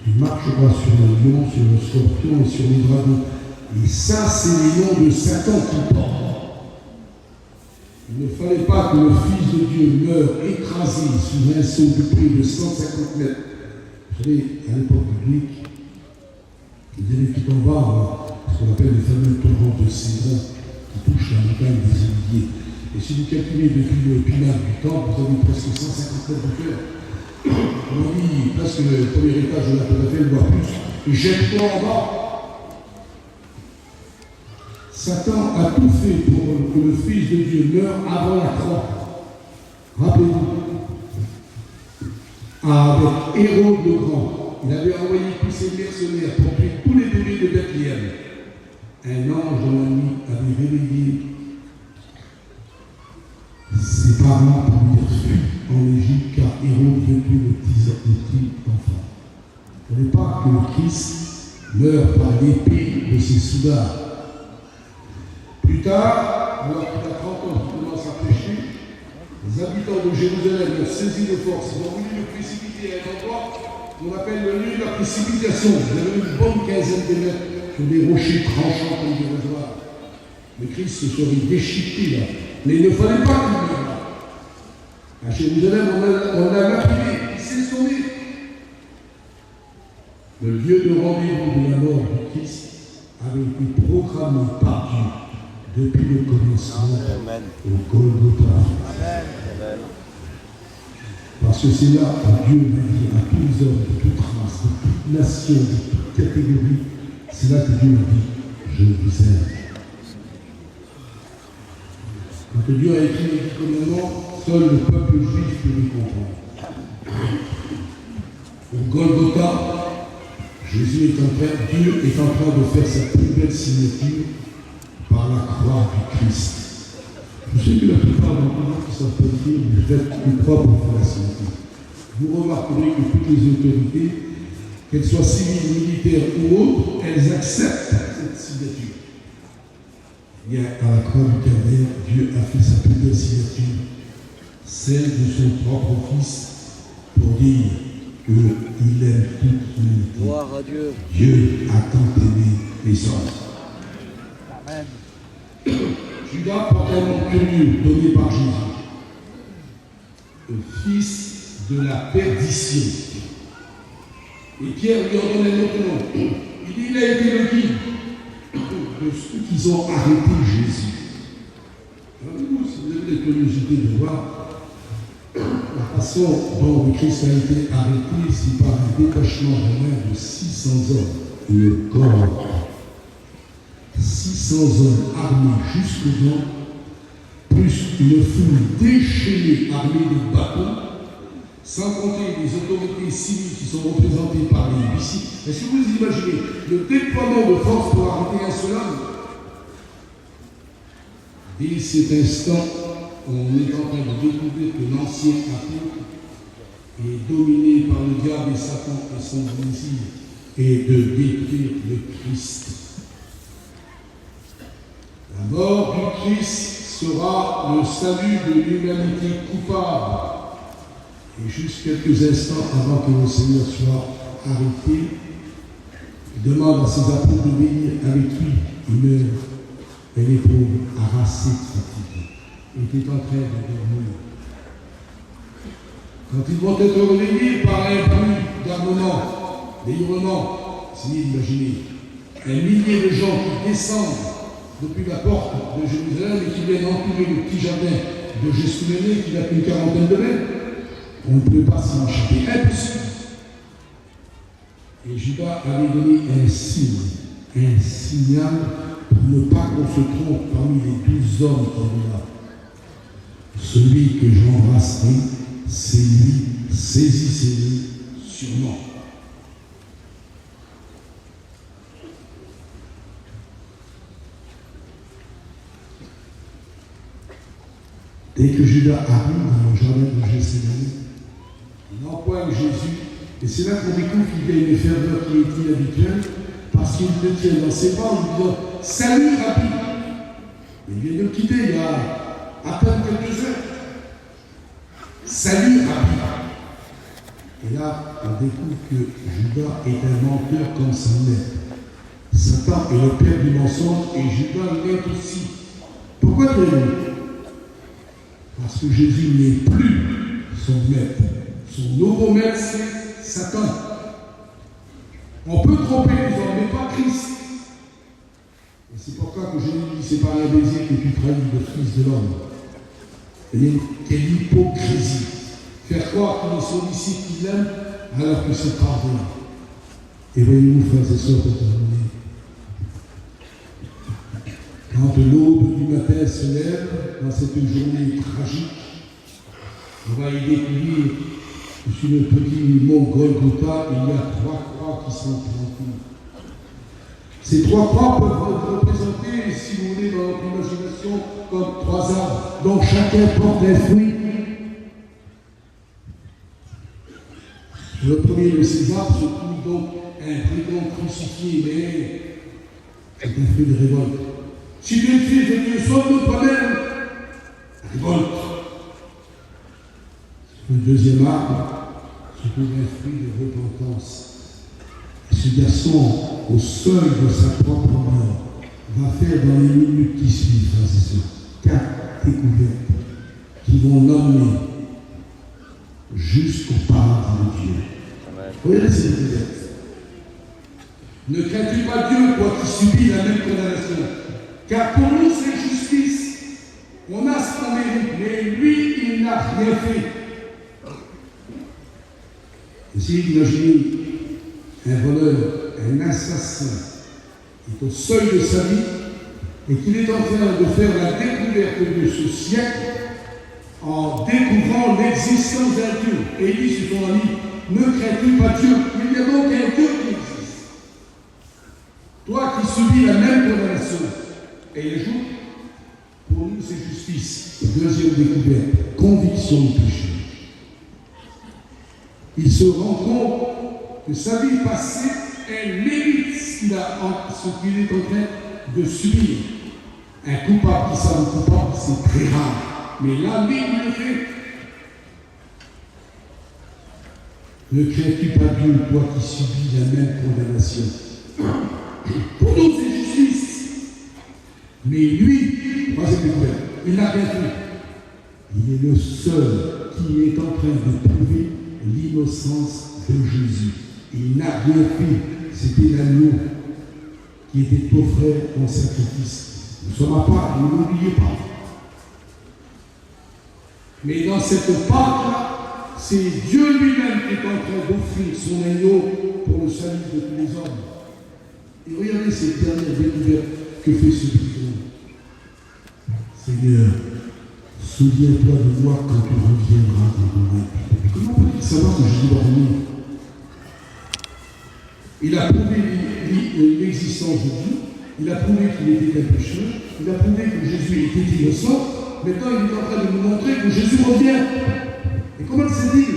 tu marcheras sur le lion, sur le scorpion et sur les dragons. Et ça, c'est les noms de Satan qui portent. Il ne fallait pas que le Fils de Dieu meure écrasé sous un saut de près de 150 mètres. Vous savez, à l'époque biblique, ils avaient tout en bas, ce qu'on appelle les fameux torrents de Cédron qui touchent la montagne des Oliviers. Et si vous calculez depuis le pinacle du temple, vous avez presque 150 mètres de hauteur. On dit presque le premier étage de la Tour Eiffel, voire plus. Et jette-toi en bas. Satan a tout fait pour que le Fils de Dieu meure avant la croix. Rappelez-vous. Avec Hérode le Grand, il avait envoyé tous ses mercenaires pour tuer tous les bébés de Bethléem. Un ange dans la nuit avait réveillé ses parents pour lui dire fuis en Égypte, car Hérode veut tuer le petit enfant. Il ne fallait pas que le Christ meure par l'épée de ses soudards. Plus tard, alors qu'il a 30 ans qu'il commence à pécher, les habitants de Jérusalem ont saisi de force, ils ont voulu le précipiter à un endroit qu'on appelle le lieu de la précipitation. Vous avez une bonne quinzaine de mètres sur des rochers tranchants comme des réservoirs. Le Christ se serait déchiqueté là. Mais il ne fallait pas qu'il meure là. À Jérusalem, on a lapidé, il s'est sauvé. Le lieu de rendez-vous de la mort du Christ avait été programmé par Dieu depuis le commencement Amen. au Golgotha. Amen. Parce que c'est là où Dieu va dire à tous les hommes de toute race, de toute nation, de toute catégorie, c'est là que Dieu a dit, je vous aime. Quand Dieu a écrit les 10 commandements, seul le peuple juif peut les comprendre. Au Golgotha, Dieu est en train de faire sa plus belle signature par la croix du Christ. Je sais que la plupart d'entre vous qui sont politiques, vous faites une croix pour faire la signature. Vous remarquerez que toutes les autorités, qu'elles soient civiles, militaires ou autres, elles acceptent cette signature. Et à la croix du Calvaire, Dieu a fait sa plus belle signature, celle de son propre Fils, pour dire qu'il aime toute l'humanité. Gloire à Dieu. Dieu a tant aimé les hommes. Amen. Judas porte un nom curieux donné par Jésus, le fils de la perdition. Et Pierre lui en donne un autre nom. Il dit il a été le guide de ceux qui ont arrêté Jésus. Regardez-vous, si vous avez la curiosité de voir la façon dont le Christ a été arrêté, c'est par un détachement romain de 600 hommes. Le corps. 600 hommes armés jusqu'aux dents, plus une foule déchaînée armée de bâtons, sans compter les autorités civiles qui sont représentées par les huissiers. Est-ce que vous imaginez le déploiement de force pour arrêter un seul homme? Dès cet instant, on est en train de découvrir que l'ancien apôtre est dominé par le diable et Satan et son désir et de détruire le Christ. La mort du Christ sera le salut de l'humanité coupable. Et juste quelques instants avant que le Seigneur soit arrêté, il demande à ses apôtres de venir avec lui. Il meurt, et les pauvres, harassés, fatigués, étaient en train de dormir. Quand ils vont être réveillés par un bruit d'armement, des hurlements, essayez d'imaginer, un millier de gens qui descendent depuis la porte de Jérusalem et qui viennent entourer le petit jardin de Gethsémani qui n'a qu'une quarantaine de mètres, on ne peut pas s'en échapper. Impossible. Et Judas avait donné un signal pour ne pas qu'on se trompe parmi les 12 hommes qui étaient là. Celui que j'embrasserai, c'est lui, saisissez-le sûrement. Dès que Judas arrive dans le jardin de Gethsémani, il empoigne Jésus, et c'est là qu'on découvre qu'il y a une ferveur qui est inhabituelle, parce qu'il le tient dans ses bras en lui disant « Salut, Rabbi !» Il vient de le quitter il y a à peine quelques heures. « Salut, Rabbi !» Et là, on découvre que Judas est un menteur comme sa mère. Satan est le père du mensonge, et Judas l'est aussi. Pourquoi direz-vous? Parce que Jésus n'est plus son maître. Son nouveau maître, c'est Satan. On peut tromper les hommes, mais pas Christ. Et c'est pourquoi que Jésus dit, c'est par un baiser que tu trahis le Fils de l'homme. Et quelle hypocrisie. Faire croire qu'il est son disciple qu'il aime, alors que c'est pardon. Et voyez-vous, frères et sœurs, pour terminer. Quand l'aube du matin se lève, dans cette journée tragique, on va y découvrir que sur le petit mont Golgotha, il y a 3 croix qui sont plantées. Ces 3 croix peuvent être représentées, si vous voulez, dans notre imagination, comme 3 arbres, dont chacun porte un fruit. Sur le premier de ces arbres se trouve donc un brigand crucifié, mais c'est un fruit de révolte. Si tu es fils de Dieu, sauve-nous toi-même. Révolte. Sur le deuxième arbre se trouve un fruit de repentance. Et ce garçon, au seuil de sa propre mort, va faire dans les minutes qui suivent, frères et sœurs, 4 découvertes qui vont l'emmener jusqu'au paradis de Dieu. Regardez ces découvertes. Ne crains-tu pas Dieu, toi qui subis la même condamnation? Car pour nous, c'est justice. On a ce qu'on mérite, mais lui, il n'a rien fait. Essayez d'imaginer un voleur, un assassin, qui est au seuil de sa vie et qu'il est en train de faire la découverte de ce siècle en découvrant l'existence d'un Dieu. Et il dit sur son ami, ne crains-tu pas Dieu? Il y a donc un Dieu qui existe. Toi qui subis la même condamnation. Et il ajoute, pour nous c'est justice. Deuxième découverte, conviction du péché. Il se rend compte que sa vie passée, elle mérite ce qu'il est en train de subir. Un coupable qui s'en coupable, c'est très rare. Mais là, lui, il le fait. Ne crains-tu pas Dieu, toi qui subis la même condamnation? Pour nous, c'est justice. Mais lui, troisième découverte, il n'a rien fait. Il est le seul qui est en train de prouver l'innocence de Jésus. Il n'a rien fait. C'était l'agneau qui était offert en sacrifice. Nous sommes à part, ne l'oubliez pas. Mais dans cette part-là, c'est Dieu lui-même qui est en train d'offrir son agneau pour le salut de tous les hommes. Et regardez cette dernière découverte que fait ce prison. Seigneur, souviens-toi de moi quand tu reviendras dans ton règne. Comment peut-il savoir que Jésus va revenir? Il a prouvé l'existence de Dieu, il a prouvé qu'il était un pécheur, il a prouvé que Jésus était innocent. Maintenant, il est en train de nous montrer que Jésus revient. Et comment c'est-il?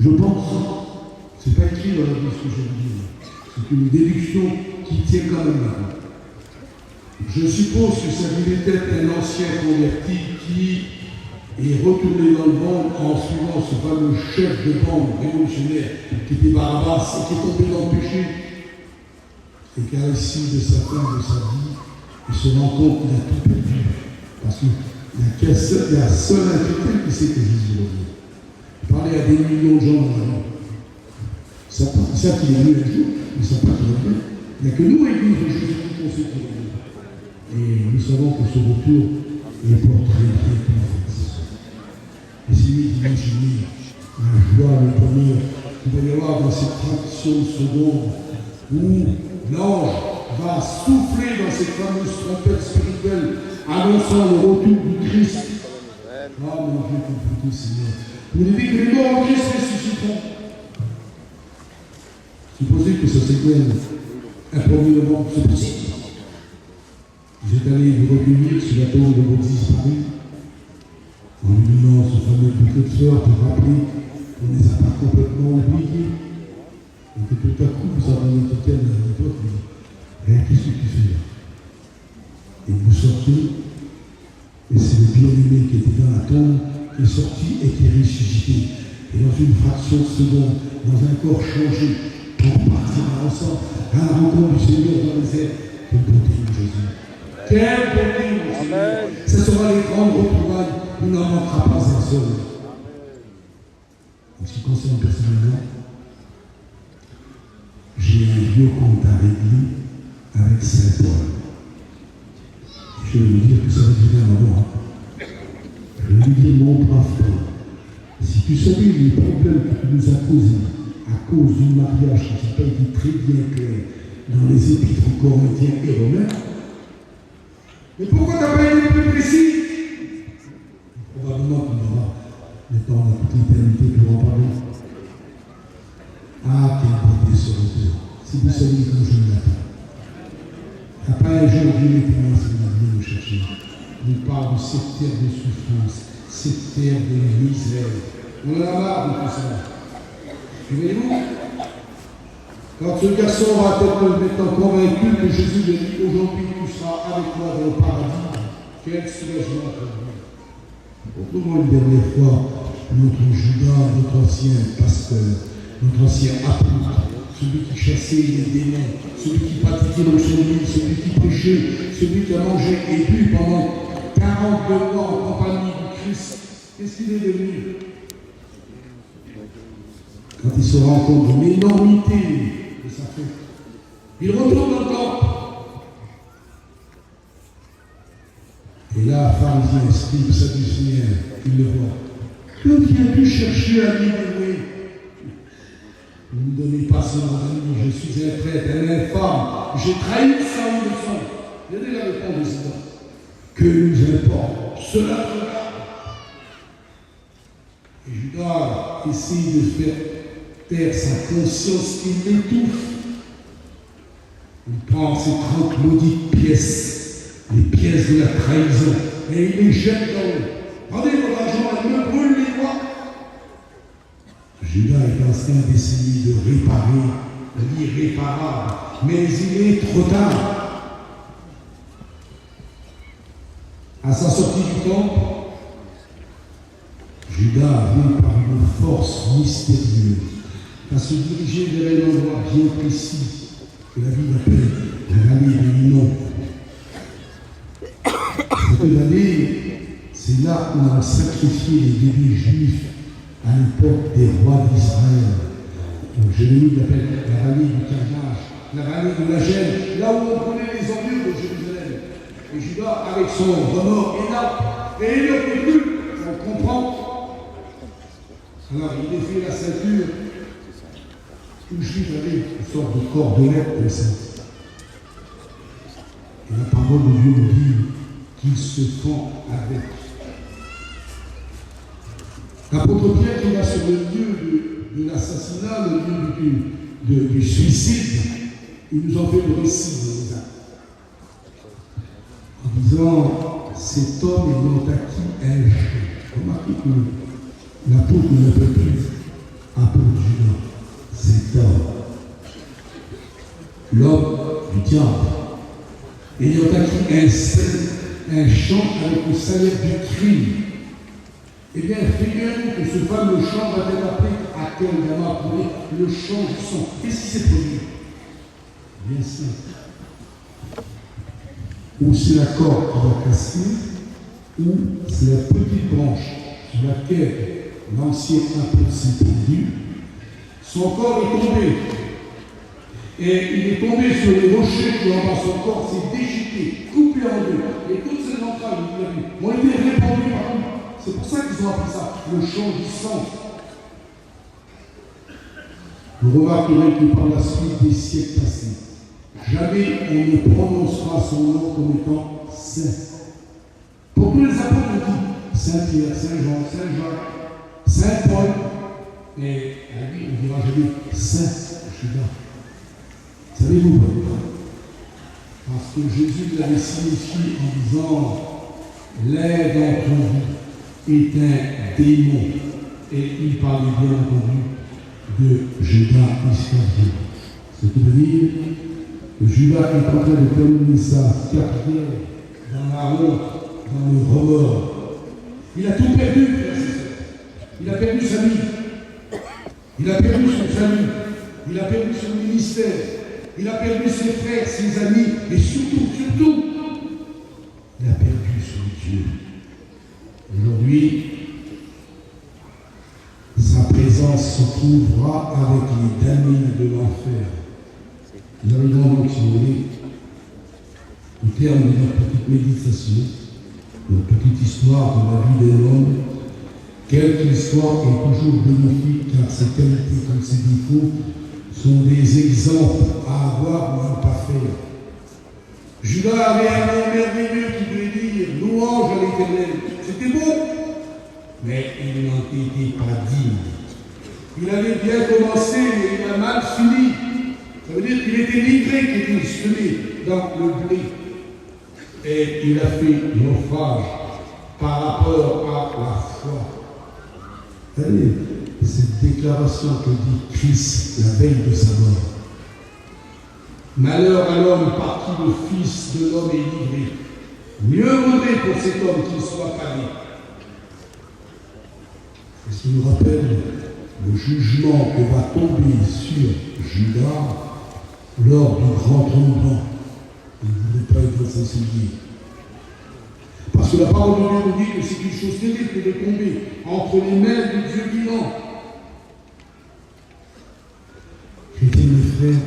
Je pense, c'est pas écrit dans la Bible ce que je vais dire, c'est une déduction qui tient quand même là. Je suppose que ça devait être un ancien converti qui est retourné dans le monde en suivant ce fameux chef de bande révolutionnaire qui était Barabbas et qui est tombé dans le péché. Et qu'à l'issue de sa fin de sa vie, il se rend compte qu'il a tout perdu. Parce qu'il n'y a qu'un seul incrédule qui sait que Jésus revient. Il parlait à des millions de gens dans la vie. Ils savent qu'il est venu un jour, ils ne savent pas qu'il revient. Il n'y a que nous, Église de Jésus, qu'on sait qu'il revient. Et nous savons que ce retour est pour très bien plus. Essayez d'imaginer la joie, le bonheur qu'il va y avoir dans cette fraction de seconde où l'ange va souffler dans cette fameuse trompette spirituelle annonçant le retour du Christ. Ah mon Dieu, que vous Seigneur. Vous dites que les morts en Christ ressusciteront. Supposez que ça s'éteigne un 1er novembre, c'est possible. Vous êtes allé vous recueillir sur la tombe de vos disparus en lui donnant ce fameux bouquet de fleurs pour rappeler qu'on ne les a pas complètement oubliés. Et que tout à coup, vous avez un étiquette à l'époque, mais qu'est-ce que tu fais là? Et vous sortez, et c'est le bien-aimé qui était dans la tombe, qui est sorti et qui est ressuscité. Et dans une fraction de seconde, dans un corps changé, pour partir ensemble à la rencontre du Seigneur dans les airs. Quelle bonté de Jésus! Quelle bonté de Seigneur! Ce sera les grandes retrouvailles, il n'en manquera pas un seul. En ce qui concerne personnellement, j'ai un vieux compte à régler avec Saint Paul. Je vais lui dire que ça va durer un moment. Je vais lui dire, mon brave Paul, si tu savais les problèmes que tu nous as causés à cause du mariage qui n'a pas été très bien clair dans les épîtres corinthiens et romains, mais pourquoi tu n'as pas été plus précis? Probablement qu'il y aura le temps dans toute l'éternité pour en parler. Ah, quelle beauté ce retour! Si vous saviez comme je l'attends. Après un jour, Dieu était là, c'est venu nous chercher. Il parle de cette terre de souffrance, cette terre de misère. On en a marre de tout ça. Et voyez-vous, quand ce garçon va être maintenant convaincu que Jésus lui dit aujourd'hui tu seras avec moi dans le paradis, quel soulagement pour lui. Retrouvons une dernière fois notre Judas, notre ancien pasteur, notre ancien apôtre, celui qui chassait les démons, celui qui pratiquait l'obscénité, celui qui prêchait, celui qui a mangé et bu pendant 42 mois en compagnie du Christ. Qu'est-ce qu'il est devenu? Quand il se rend compte de l'énormité de sa fête. Il retourne dans le temple. Et là, pharisiens, scribes, sadducéens, il le voit. Que viens-tu chercher à libérer? Ne me donnez pas ce nom d'amis, je suis un traître, un infâme, j'ai trahi sa leçon. Regardez la réponse de Judas. Que nous importe? Cela te regarde. Et Judas essaie de faire taire sa conscience qui l'étouffe. Il prend ses 30 maudites pièces, les pièces de la trahison, et il les jette dans l'eau. Rendez votre argent, elle me brûle les doigts. Judas est en train d'essayer de réparer l'irréparable, mais il est trop tard. À sa sortie du temple, Judas vient par une force mystérieuse à se diriger vers un endroit bien précis que la Bible appelle la vallée de Hinnom. Cette vallée, c'est là où on a sacrifié les bébés juifs à l'époque des rois d'Israël. Jérémie l'appelle la vallée du carnage, la vallée de la gêne, là où on prenait les ordures de Jérusalem. Et Judas, avec son remords énorme, et il ne peut plus, on comprend. Alors il défait la ceinture, tout juif avait une sorte de cordelette comme ça. Et la parole de Dieu nous dit qu'il se fend avec. L'apôtre Pierre qui va sur le lieu de l'assassinat, le lieu du suicide, il nous en fait le récit dans les actes. En disant, cet homme ayant acquis un jeu. Remarquez que l'apôtre ne peut plus apôtre Judas, cet homme. L'homme du diable, ayant acquis un champ avec le salaire du crime. Eh bien, figurez-vous que ce fameux champ va être appelé à quel moment appelé le champ du sang. Qu'est-ce qui s'est produit? Bien simple. Ou c'est la corde qui va casser, ou c'est la petite branche sur laquelle l'ancien apôtre s'est tendu. Son corps est tombé. Et il est tombé sur les rochers qui en bas, son corps s'est déchiqueté, coupé en deux. Et toutes ces entrailles, vous l'avez vu, ont été répandues partout. C'est pour ça qu'ils ont appelé ça le champ du sang. Vous remarquerez que par la suite des siècles passés, jamais on ne prononcera son nom comme étant saint. Pour tous les apôtres, on dit Saint-Pierre, Saint-Jean, Saint-Jacques, Saint-Paul. Mais à lui, on ne dira jamais Saint-Judas. Savez-vous pourquoi? Parce que Jésus l'avait signifié en disant l'un d'entre vous est un démon. Et il parlait bien entendu de Judas Iscariote. Ce qui veut dire que Judas est en train de terminer sa carrière dans la honte, dans le remords. Il a tout perdu, frères et sœurs. Il a perdu sa vie. Il a perdu son salut. Il a perdu son ministère. Il a perdu ses frères, ses amis. Et surtout, il a perdu son Dieu. Aujourd'hui, sa présence se trouvera avec les damnés de l'enfer. Nous arrivons donc, si vous voulez, au terme de notre petite méditation, notre petite histoire de la vie d'un homme. Quelle qu'il soit est toujours bénéfique, car ses qualités comme ses défauts sont des exemples à avoir ou à ne pas faire. Judas avait un nom merveilleux qui voulait dire louange à l'Éternel. C'était beau, mais il n'en était pas digne. Il avait bien commencé, mais il a mal fini. Ça veut dire qu'il était livré, qu'il était semé dans le blé. Et il a fait naufrage par rapport à la foi. Allez, cette déclaration que dit Christ la veille de sa mort. Malheur à l'homme par qui le Fils de l'homme est livré. Mieux vaudrait pour cet homme qu'il soit pané. Et ce qui nous rappelle le jugement que va tomber sur Judas lors du grand tremblement. Il ne voulait pas être assassiné. Parce que la parole de Dieu nous dit que c'est une chose terrible de tomber entre les mains du Dieu vivant. frères,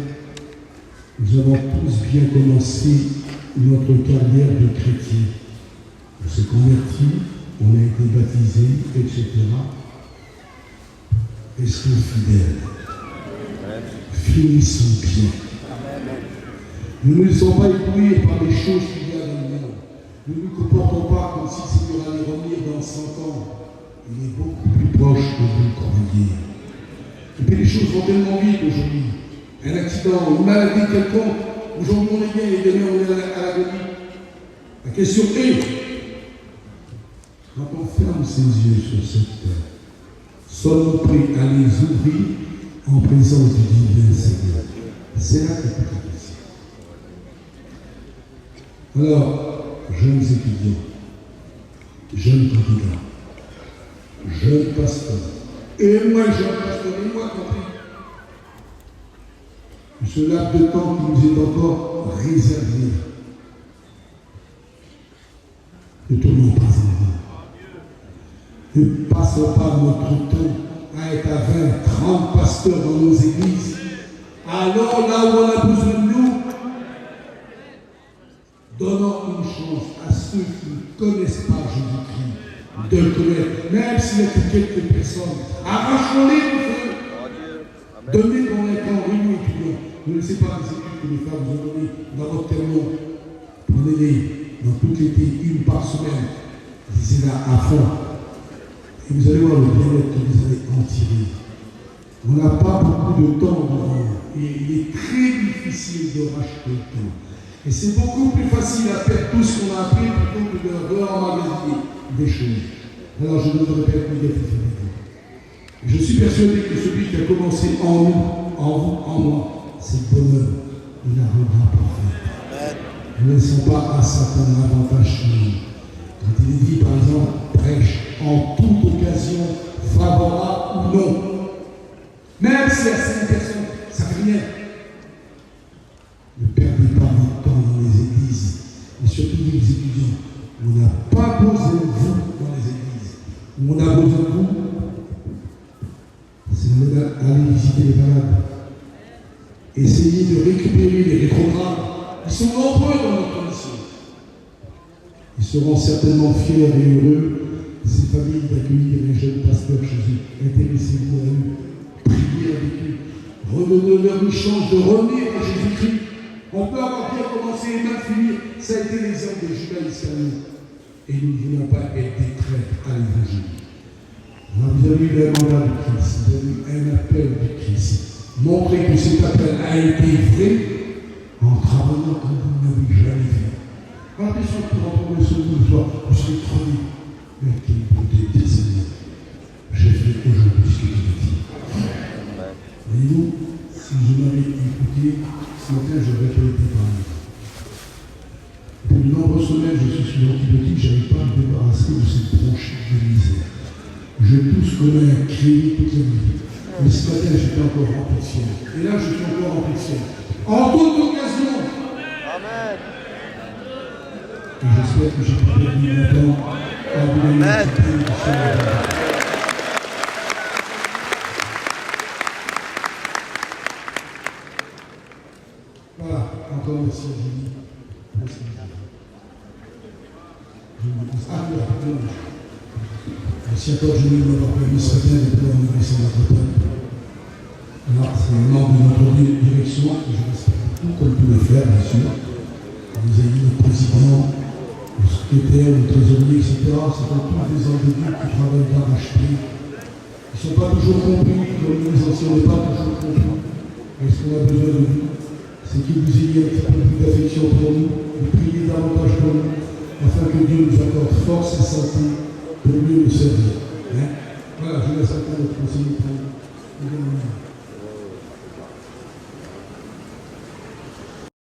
nous avons tous bien commencé notre carrière de chrétien. On s'est converti, on a été baptisé, etc. Restons fidèles. Finissons bien. Nous ne nous laissons pas éblouir par les choses qu'il y a dans le monde. Nous ne nous comportons pas comme si le Seigneur allait revenir dans 100 ans. Il est beaucoup plus proche que vous le croyez. Et puis les choses vont tellement vite aujourd'hui. Un accident, une maladie quelconque, aujourd'hui on est bien et demain on est à l'agonie. La question est, quand on ferme ses yeux sur cette terre, sommes-nous prêts à les ouvrir en présence du divin Seigneur? C'est là que tout est possible. Alors, jeunes étudiants, jeunes candidats, jeunes pasteurs, et moi jeune pasteur, et moi compris, ce laps de temps qui nous est encore réservé, ne tournons pas en rond. Ne passons pas notre temps à être à 20, 30 pasteurs dans nos églises. Alors là où on a besoin de nous, donnons une chance à ceux qui ne connaissent pas Jésus-Christ de le connaître, même s'il y a que quelques personnes. Arrachons-les pour eux. Donnez dans les camps, réunions étudiants. Ne laissez pas les études que les femmes vous ont données dans votre terminal. Prenez-les dans tout l'été, une par semaine. Lisez-la à fond. Et vous allez voir le bien-être que vous allez en tirer. On n'a pas beaucoup de temps devant nous. Et il est très difficile de racheter le temps. Et c'est beaucoup plus facile à perdre tout ce qu'on a appris plutôt que de re-emmagasiner des choses. Alors je ne le répète négativement. Je suis persuadé que celui qui a commencé en nous, en vous, en moi, c'est le bonheur. Il la rendra parfaite. Ne laissons pas à Satan l'avantage sur nous. Quand il est dit, par exemple, prêche en toute occasion, favorable ou non. Même si à 5 personnes, ça fait rien. Ne perdez pas votre temps dans les églises, et surtout les étudiants. On n'a pas besoin de vous dans les églises. Où on a besoin de vous, c'est d'aller visiter les malades. Essayez de récupérer les rétrogrades. Ils sont nombreux dans notre mission. Ils seront certainement fiers et heureux, ces familles, d'accueillir les jeunes pasteurs chez eux. Intéressez-vous à eux. Priez avec eux. Redonnez-leur une chance de revenir à Jésus-Christ. On peut avoir bien commencé et mal finir. Ça a été l'exemple de Judas Iscariote. Et nous ne voulons pas être des traîtres à l'évangile. Alors vous avez eu un mandat de Christ, vous avez eu un appel de Christ. Montrez que cet appel a été vrai en travaillant comme vous ne l'avez jamais fait. Alors bien sûr, pour entendre ce mot ce soir, vous serez crevé. Mais quelle beauté de Seigneur. J'ai fait aujourd'hui ce que tu as dit. Voyez-vous, si je m'avais écouté, ce matin, j'aurais pas été parlé. Depuis de nombreuses semaines, je suis sur l'antibiotique, je n'arrive pas à me débarrasser de cette bronchite de misère. Je tousse comme un créé toute la nuit. Mais ce matin, j'étais encore rempli de fièvre. Et là, je suis encore rempli de fièvre. En toute occasion. Amen. Et j'espère que j'ai pas perdu mon temps à vous donner un petit peu de fièvre. Voilà, encore merci à Julie. Merci. Merci encore Julie de m'avoir permis ce matin de pouvoir me laisser la retraite. Alors, c'est un membre de notre direction, que je respecte tout comme tout le faire, bien sûr. Vous avez le président, le secrétaire, le trésorier, etc. C'est tous des hommes de Dieu qui travaillent d'arrache-pied. Ils ne sont pas toujours compris, comme les anciens n'est pas toujours compris. Mais ce qu'on a besoin de vous, c'est que vous ayez un petit peu plus d'affection pour nous, de prier davantage pour nous, afin que Dieu nous accorde force et santé pour mieux nous servir. Hein? Voilà, je laisse attendre notre conseiller pour nous.